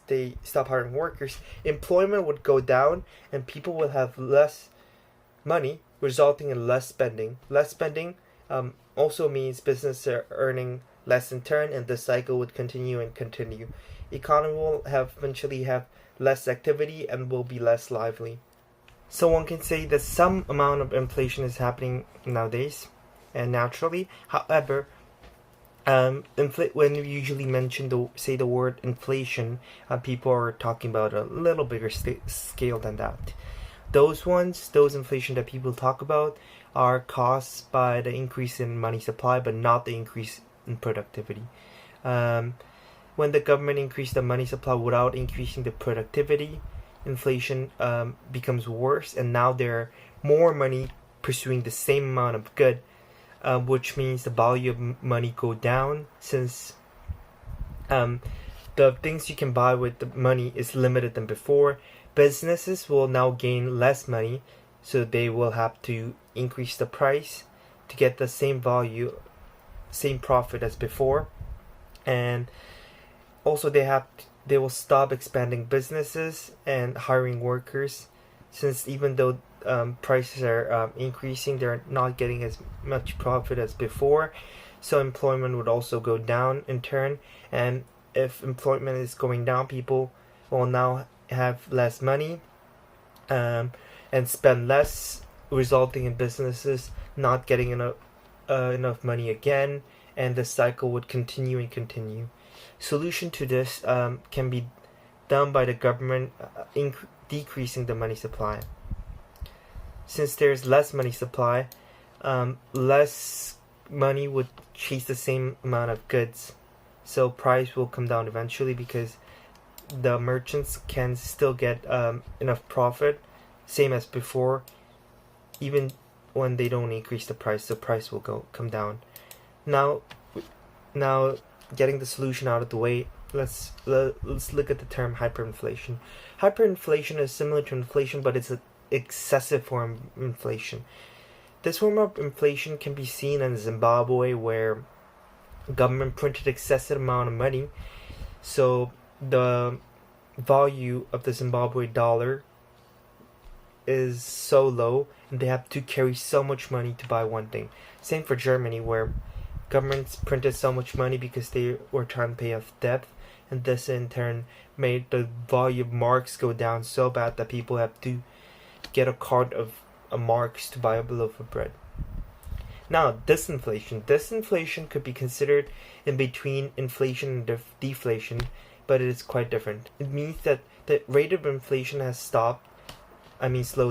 they stop hiring workers, employment would go down and people will have less money, resulting in less spending. Less spending also means businesses are earning less in turn, and the cycle would continue and continue. Economy will eventually have less activity and will be less lively. So one can say that some amount of inflation is happening nowadays, and naturally. However, when we usually say the word inflation, people are talking about a little bigger scale than that. Those inflation that people talk about are caused by the increase in money supply, but not the increase in productivity. When the government increased the money supply without increasing the productivity, inflation becomes worse, and now there are more money pursuing the same amount of good, which means the value of money go down, since the things you can buy with the money is limited than before. Businesses will now gain less money, so they will have to increase the price to get the same value, same profit as before. And also they will stop expanding businesses and hiring workers, since even though prices are increasing, they're not getting as much profit as before. So employment would also go down in turn, and if employment is going down, people will now have less money and spend less, resulting in businesses not getting enough money again, and the cycle would continue and continue. Solution to this can be done by the government decreasing the money supply. Since there's less money supply, less money would chase the same amount of goods, so price will come down eventually, because the merchants can still get enough profit, same as before, even when they don't increase the price. The price will come down. Now getting the solution out of the way, let's look at the term hyperinflation. Hyperinflation is similar to inflation, but it's an excessive form of inflation. This form of inflation can be seen in Zimbabwe, where government printed excessive amount of money, so the value of the Zimbabwe dollar is so low, and they have to carry so much money to buy one thing. Same for Germany, where governments printed so much money because they were trying to pay off debt, and this in turn made the value of marks go down so bad that people have to get a cart of marks to buy a loaf of bread. Now, disinflation could be considered in between inflation and deflation, but it is quite different. It means that the rate of inflation has slowed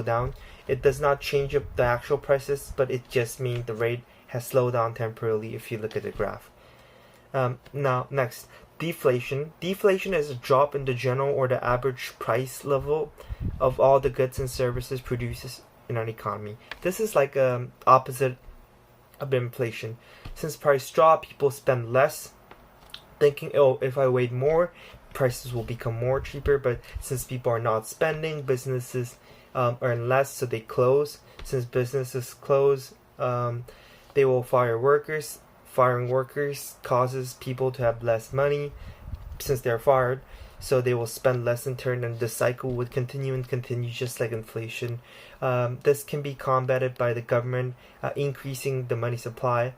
down. It does not change up the actual prices, but it just means the rate has slowed down temporarily if you look at the graph. Now, next, deflation. Deflation is a drop in the general or the average price level of all the goods and services produced in an economy. This is like opposite of inflation. Since price drop, people spend less, thinking, oh, if I wait more, prices will become more cheaper. But since people are not spending, businesses earn less, so they close. Since businesses close, They will fire workers. Firing workers causes people to have less money since they're fired, so they will spend less in turn, and the cycle would continue and continue, just like inflation. This can be combated by the government increasing the money supply.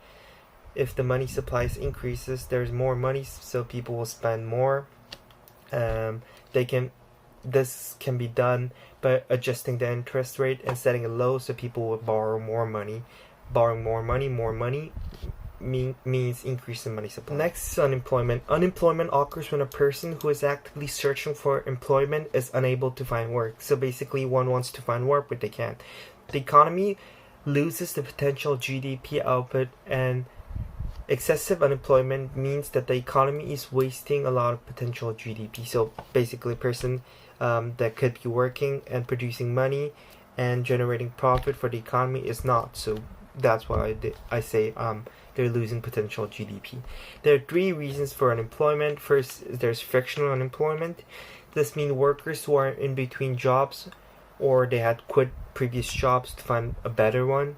If the money supply increases, there's more money, so people will spend more. They can This can be done by adjusting the interest rate and setting it low, so people will borrow more money. Borrowing more money means increase in money supply. Next is unemployment. Unemployment occurs when a person who is actively searching for employment is unable to find work. So basically, one wants to find work, but they can't. The economy loses the potential GDP output, and excessive unemployment means that the economy is wasting a lot of potential GDP. So basically, a person that could be working and producing money and generating profit for the economy is not. So that's why I say they're losing potential GDP. There are 3 reasons for unemployment. First, there's frictional unemployment. This means workers who are in between jobs, or they had quit previous jobs to find a better one.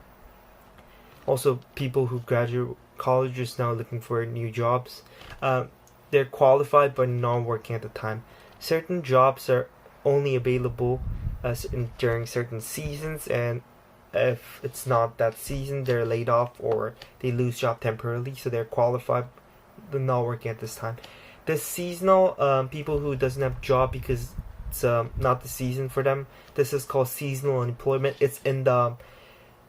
Also, people who graduate college is now looking for new jobs. They're qualified but not working at the time. Certain jobs are only available during certain seasons, and if it's not that season, they're laid off or they lose job temporarily, so they're qualified but not working at this time. The seasonal people who doesn't have job because it's not the season for them, this is called seasonal unemployment.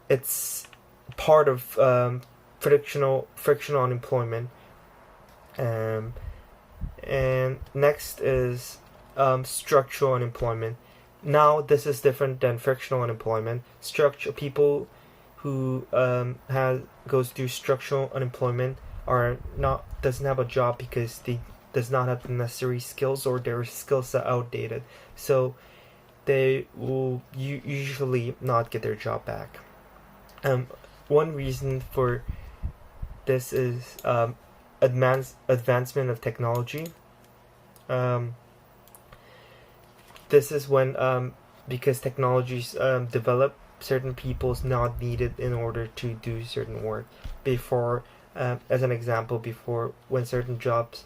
It's part of frictional unemployment. And next is structural unemployment. Now this is different than frictional unemployment. People who goes through structural unemployment doesn't have a job because they does not have the necessary skills, or their skills are outdated. So they will usually not get their job back. One reason for this is advancement of technology. This is when because technologies develop, certain people's not needed in order to do certain work. Before, as an example, before, when certain jobs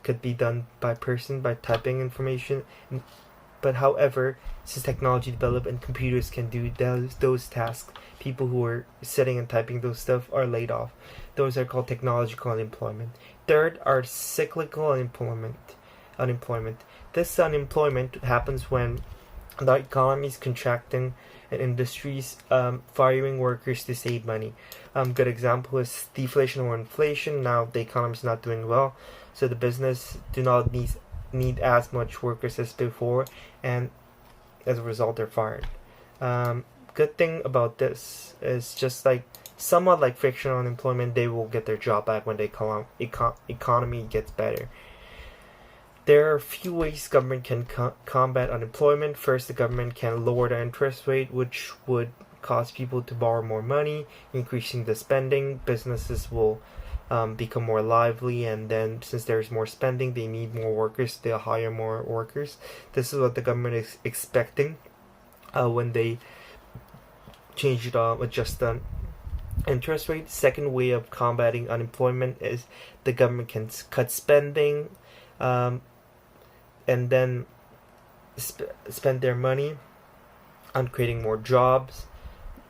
could be done by typing information, but however, since technology developed and computers can do those tasks, people who are sitting and typing those stuff are laid off. Those are called technological unemployment. Third are cyclical unemployment. This unemployment happens when the economy is contracting and industries firing workers to save money. Good example is deflation or inflation. Now the economy is not doing well, so the business do not need as much workers as before, and as a result they're fired. Good thing about this is, just like somewhat like frictional unemployment, they will get their job back when the economy gets better. There are a few ways government can combat unemployment. First, the government can lower the interest rate, which would cause people to borrow more money, increasing the spending. Businesses will become more lively, and then since there's more spending, they need more workers, they'll hire more workers. This is what the government is expecting when they adjust the interest rate. Second way of combating unemployment is the government can cut spending, and then spend their money on creating more jobs,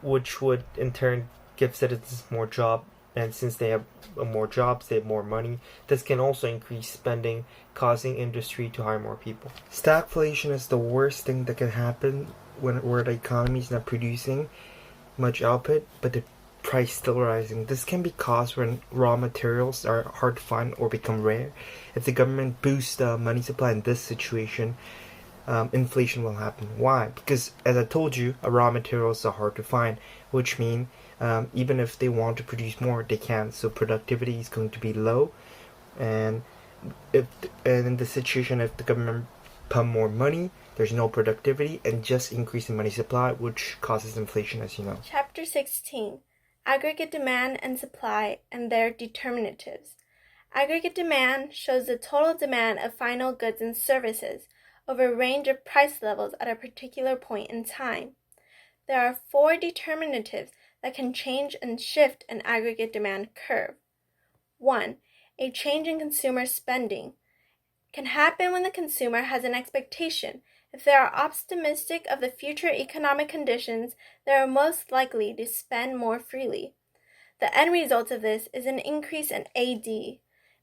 which would in turn give citizens more job. And since they have more jobs, they have more money. This can also increase spending, causing industry to hire more people. Stagflation is the worst thing that can happen where the economy is not producing much output, but the price still rising. This can be caused when raw materials are hard to find or become rare. If the government boosts the money supply in this situation, inflation will happen. Why? Because, as I told you, raw materials are hard to find, which means even if they want to produce more, they can't. So productivity is going to be low, and in this situation, if the government pump more money, there's no productivity and just increasing money supply, which causes inflation, as you know. Chapter 16. Aggregate demand and supply and their determinatives. Aggregate demand shows the total demand of final goods and services over a range of price levels at a particular point in time. There are 4 determinatives that can change and shift an aggregate demand curve. 1. A change in consumer spending can happen when the consumer has an expectation. If they are optimistic of the future economic conditions, they are most likely to spend more freely. The end result of this is an increase in AD,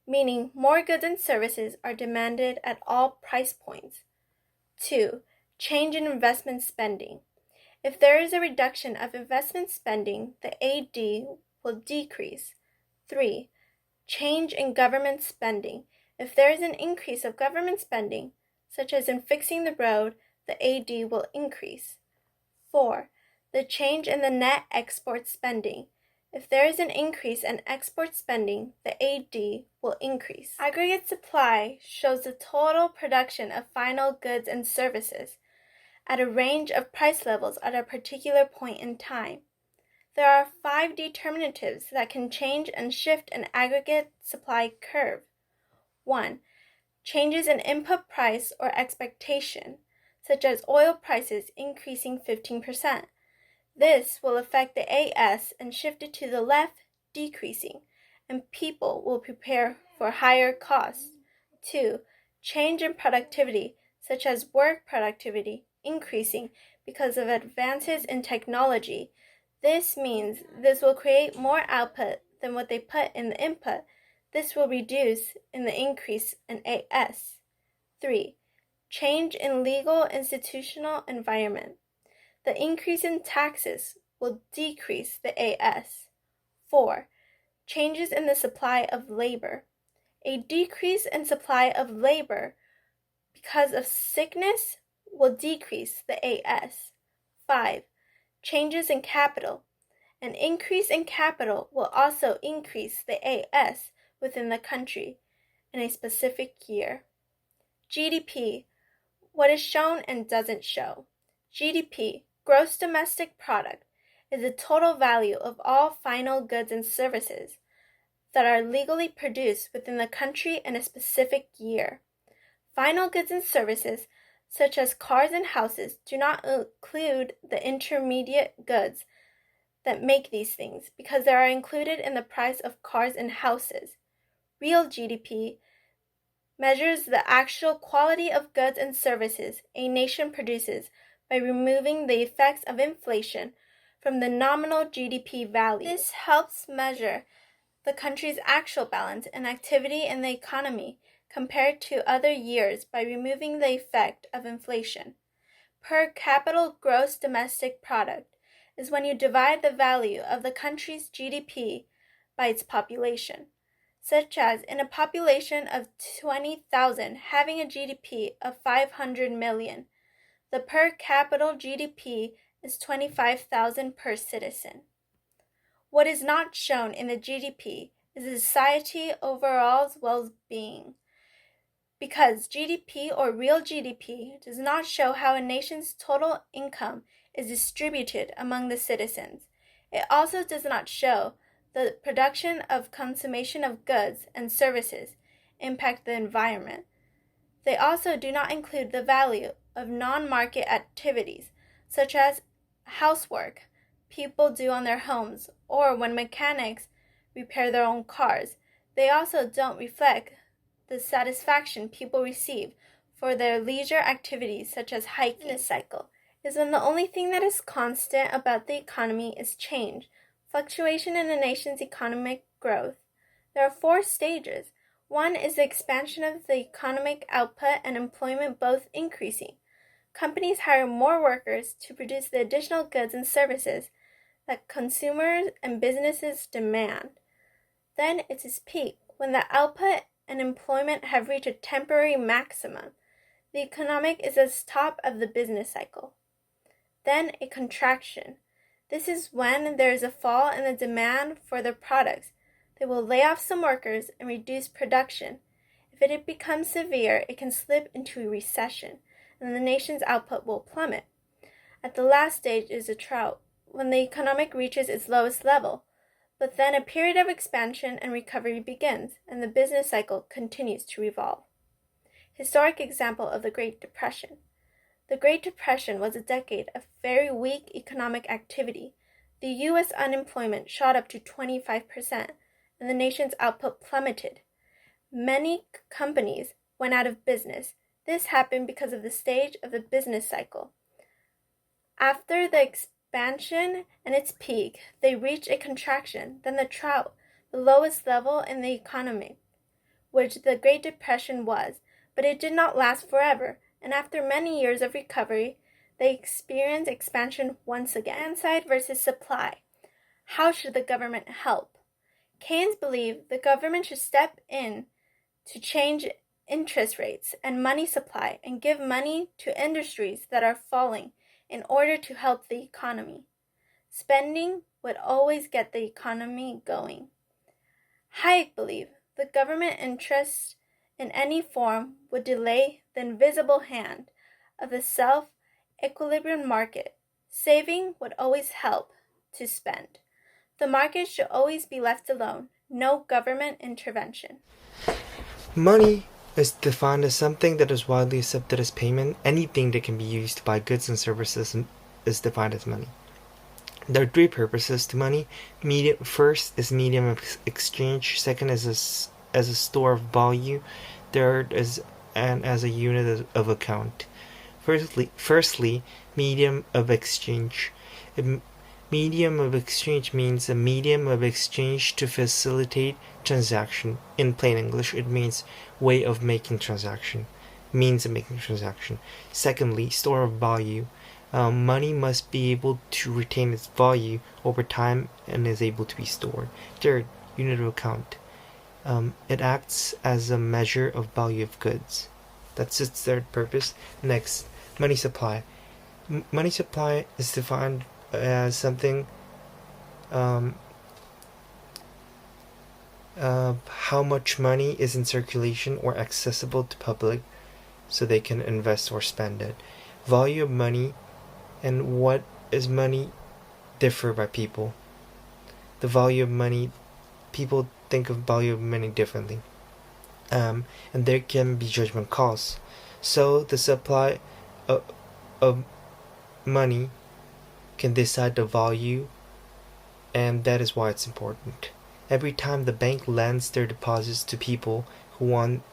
meaning more goods and services are demanded at all price points. 2. Change in investment spending. If there is a reduction of investment spending, the AD will decrease. 3. Change in government spending. If there is an increase of government spending, such as in fixing the road, the AD will increase. 4. The change in the net export spending. If there is an increase in export spending, the AD will increase. Aggregate supply shows the total production of final goods and services at a range of price levels at a particular point in time. There are 5 determinatives that can change and shift an aggregate supply curve. 1. Changes in input price or expectation, such as oil prices increasing 15%. This will affect the AS and shift it to the left, decreasing, and people will prepare for higher costs. 2. Change in productivity, such as work productivity, increasing because of advances in technology. This means this will create more output than what they put in the input. This will reduce in the increase in AS. 3. Change in legal institutional environment. The increase in taxes will decrease the AS. 4. Changes in the supply of labor. A decrease in supply of labor because of sickness will decrease the AS. 5. Changes in capital. An increase in capital will also increase the AS within the country in a specific year. GDP, what is shown and doesn't show. GDP, gross domestic product, is the total value of all final goods and services that are legally produced within the country in a specific year. Final goods and services, such as cars and houses, do not include the intermediate goods that make these things because they are included in the price of cars and houses. Real GDP measures the actual quality of goods and services a nation produces by removing the effects of inflation from the nominal GDP value. This helps measure the country's actual balance and activity in the economy compared to other years by removing the effect of inflation. Per capita gross domestic product is when you divide the value of the country's GDP by its population, such as in a population of 20,000 having a GDP of 500 million, the per capita GDP is 25,000 per citizen. What is not shown in the GDP is the society overall's well-being, because GDP or real GDP does not show how a nation's total income is distributed among the citizens. It also does not show the production of consummation of goods and services impact the environment. They also do not include the value of non-market activities, such as housework people do on their homes or when mechanics repair their own cars. They also don't reflect the satisfaction people receive for their leisure activities such as hiking. This cycle is when the only thing that is constant about the economy is change, fluctuation in a nation's economic growth. There are 4 stages. 1 is the expansion of the economic output and employment both increasing. Companies hire more workers to produce the additional goods and services that consumers and businesses demand. Then it's its peak, when the output and employment have reached a temporary maximum. The economic is at the top of the business cycle. Then a contraction. This is when there is a fall in the demand for their products. They will lay off some workers and reduce production. If it becomes severe, it can slip into a recession, and the nation's output will plummet. At the last stage is a drought, when the economic reaches its lowest level. But then a period of expansion and recovery begins, and the business cycle continues to revolve. Historic example of the Great Depression. The Great Depression was a decade of very weak economic activity. the U.S. unemployment shot up to 25%, and the nation's output plummeted. Many companies went out of business. This happened because of the stage of the business cycle. After the expansion and its peak, they reached a contraction, then the trough, the lowest level in the economy, which the Great Depression was, but it did not last forever, and after many years of recovery, they experienced expansion once again. Demand side versus supply. How should the government help? Keynes believed the government should step in to change interest rates and money supply and give money to industries that are falling in order to help the economy. Spending would always get the economy going. Hayek believed the government interest in any form would delay the invisible hand of the self-equilibrium market. Saving would always help to spend. The market should always be left alone, no government intervention. Money is defined as something that is widely accepted as payment. Anything that can be used to buy goods and services is defined as money. There are three purposes to money. First is medium of exchange. Second is as a store of value. Third is as a unit of account. Firstly, medium of exchange. Medium of exchange means a medium of exchange to facilitate transaction. In plain English, it means way of making transaction, means of making transaction. Secondly, store of value. Money must be able to retain its value over time and is able to be stored. Third, unit of account. It acts as a measure of value of goods. That's its third purpose. Next, money supply. Money supply is defined as something how much money is in circulation or accessible to public so they can invest or spend it. Value of money and what is money differ by people. The value of money, people think of value of money differently. And there can be judgment calls. So the supply of money can decide the value, and that is why it's important. Every time the bank lends their deposits to people who want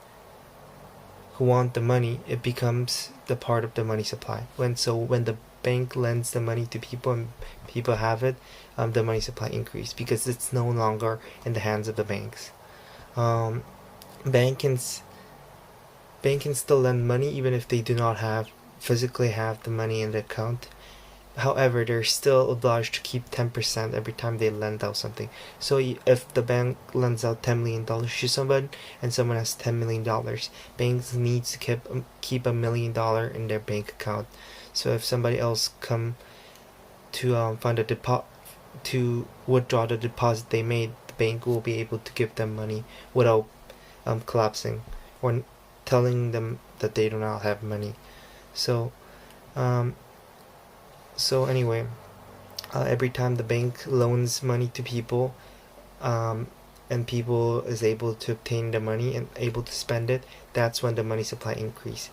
the money, it becomes the part of the money supply. When the bank lends the money to people and people have it, the money supply increase because it's no longer in the hands of the banks. Bank can still lend money even if they do not physically have the money in the account. However, they're still obliged to keep 10% every time they lend out something. So if the bank lends out $10 million to someone and someone has $10 million, banks need to keep $1 million in their bank account. So if somebody else come to to withdraw the deposit they made, the bank will be able to give them money without collapsing or telling them that they do not have money. So anyway, every time the bank loans money to people, and people is able to obtain the money and able to spend it, that's when the money supply increase.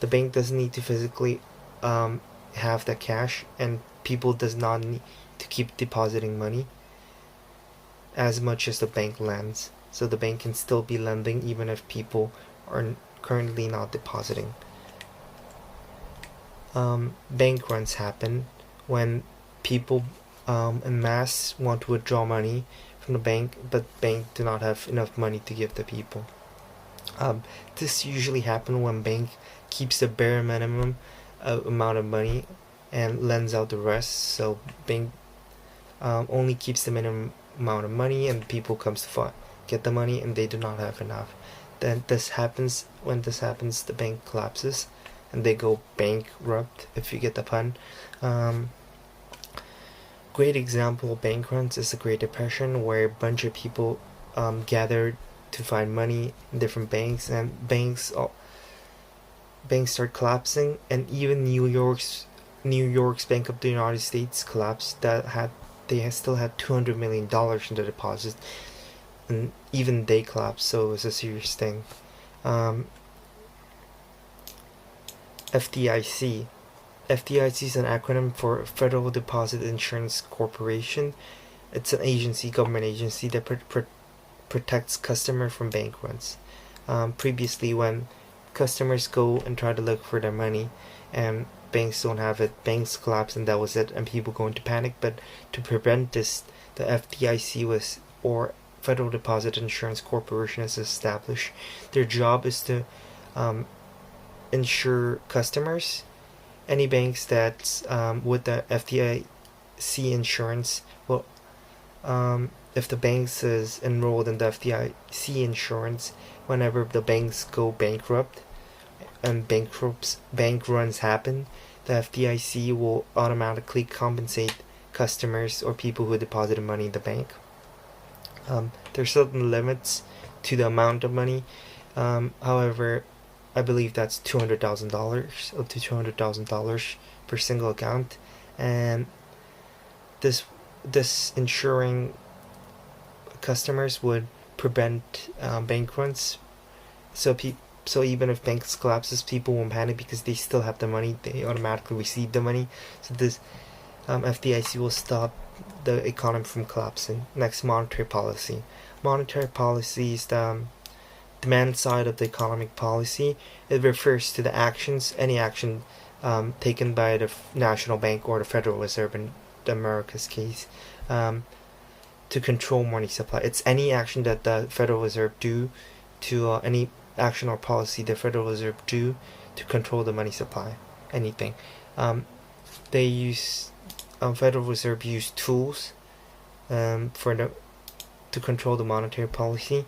The bank doesn't need to physically have the cash, and people does not need to keep depositing money as much as the bank lends. So the bank can still be lending even if people are currently not depositing. Bank runs happen when people en masse want to withdraw money from the bank, but bank do not have enough money to give the people. This usually happens when bank keeps the bare minimum amount of money and lends out the rest. So bank only keeps the minimum amount of money, and people comes to get the money, and they do not have enough. Then when this happens, the bank collapses and they go bankrupt, if you get the pun. Great example of bank runs is the Great Depression, where a bunch of people gathered to find money in different banks, and banks start collapsing, and even New York's Bank of the United States collapsed. They still had $200 million in the deposit, and even they collapsed. So it was a serious thing. FDIC FDIC is an acronym for Federal Deposit Insurance Corporation. It's an agency, government agency that protects customer from bank runs. Previously, when customers go and try to look for their money and banks don't have it, banks collapse and that was it, and people go into panic. But to prevent this, the FDIC was, or Federal Deposit Insurance Corporation, is established. Their job is to insure customers. Any banks that with the FDIC insurance will, if the banks is enrolled in the FDIC insurance, whenever the banks go bankrupt and bank runs happen, the FDIC will automatically compensate customers or people who deposited money in the bank. There's certain limits to the amount of money. However, I believe that's $200,000, up to $200,000 per single account, and this insuring customers would prevent bank runs. So even if banks collapses, people won't panic because they still have the money. They automatically receive the money. So this FDIC will stop the economy from collapsing. Next, monetary policy. Monetary policy is the demand side of the economic policy. It refers to the actions, any action taken by the national bank or the Federal Reserve in America's case, to control money supply. It's any action that the Federal Reserve do to any action or policy the Federal Reserve do to control the money supply. Anything. They use Federal Reserve use tools to control the monetary policy.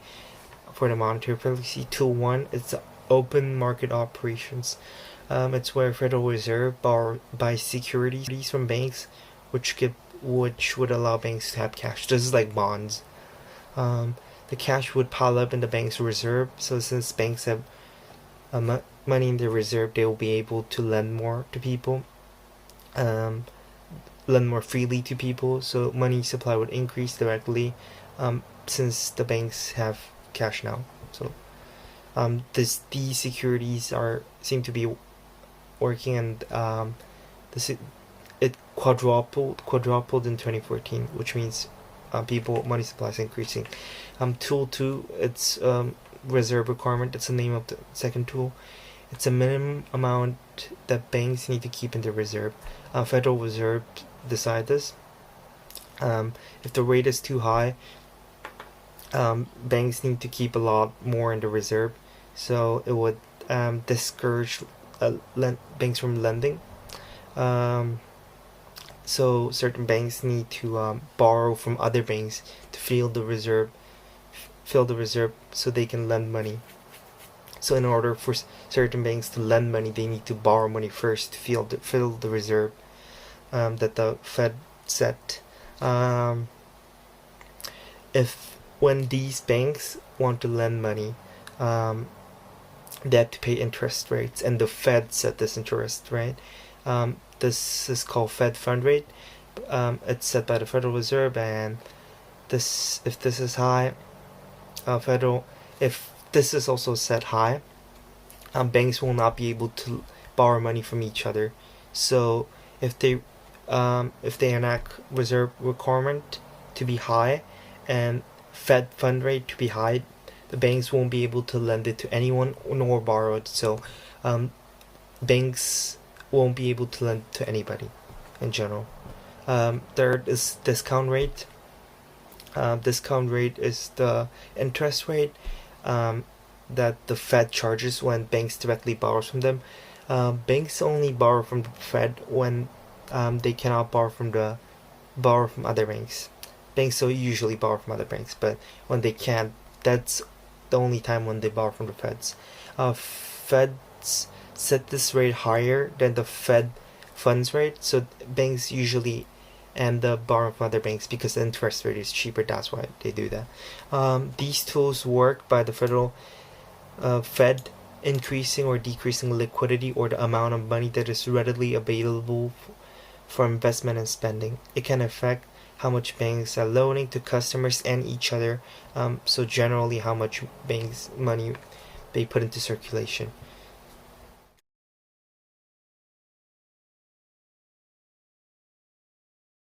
For the monetary policy, tool 1 is open market operations. It's where Federal Reserve buys securities from banks, which would allow banks to have cash. This is like bonds. The cash would pile up in the bank's reserve. So since banks have money in their reserve, they will be able to lend more to people, lend more freely to people. So money supply would increase directly, since the banks have cash now. So these securities seem to be working, and it quadrupled in 2014, which means money supply is increasing. Tool 2, it's reserve requirement. That's the name of the second tool. It's a minimum amount that banks need to keep in their reserve. Federal Reserve decide this. If the rate is too high, banks need to keep a lot more in the reserve, so it would discourage banks from lending. So certain banks need to borrow from other banks to fill the reserve so they can lend money. So in order for certain banks to lend money, they need to borrow money first to fill the reserve that the Fed set. When these banks want to lend money, they have to pay interest rates, and the Fed set this interest rate. This is called Fed fund rate. It's set by the Federal Reserve, and if this is high, if this is also set high, banks will not be able to borrow money from each other. So if they enact reserve requirement to be high and Fed fund rate to be high, the banks won't be able to lend it to anyone nor borrow it. So banks won't be able to lend to anybody in general. Third is discount rate. Discount rate is the interest rate that the Fed charges when banks directly borrow from them. Banks only borrow from the Fed when they cannot borrow from other banks. Banks usually borrow from other banks, but when they can't, that's the only time when they borrow from the Feds. Feds set this rate higher than the Fed funds rate, so banks usually end up borrowing from other banks because the interest rate is cheaper. That's why they do that. These tools work by the federal Fed increasing or decreasing liquidity, or the amount of money that is readily available for investment and spending. It can affect how much banks are loaning to customers and each other, so generally how much banks money they put into circulation.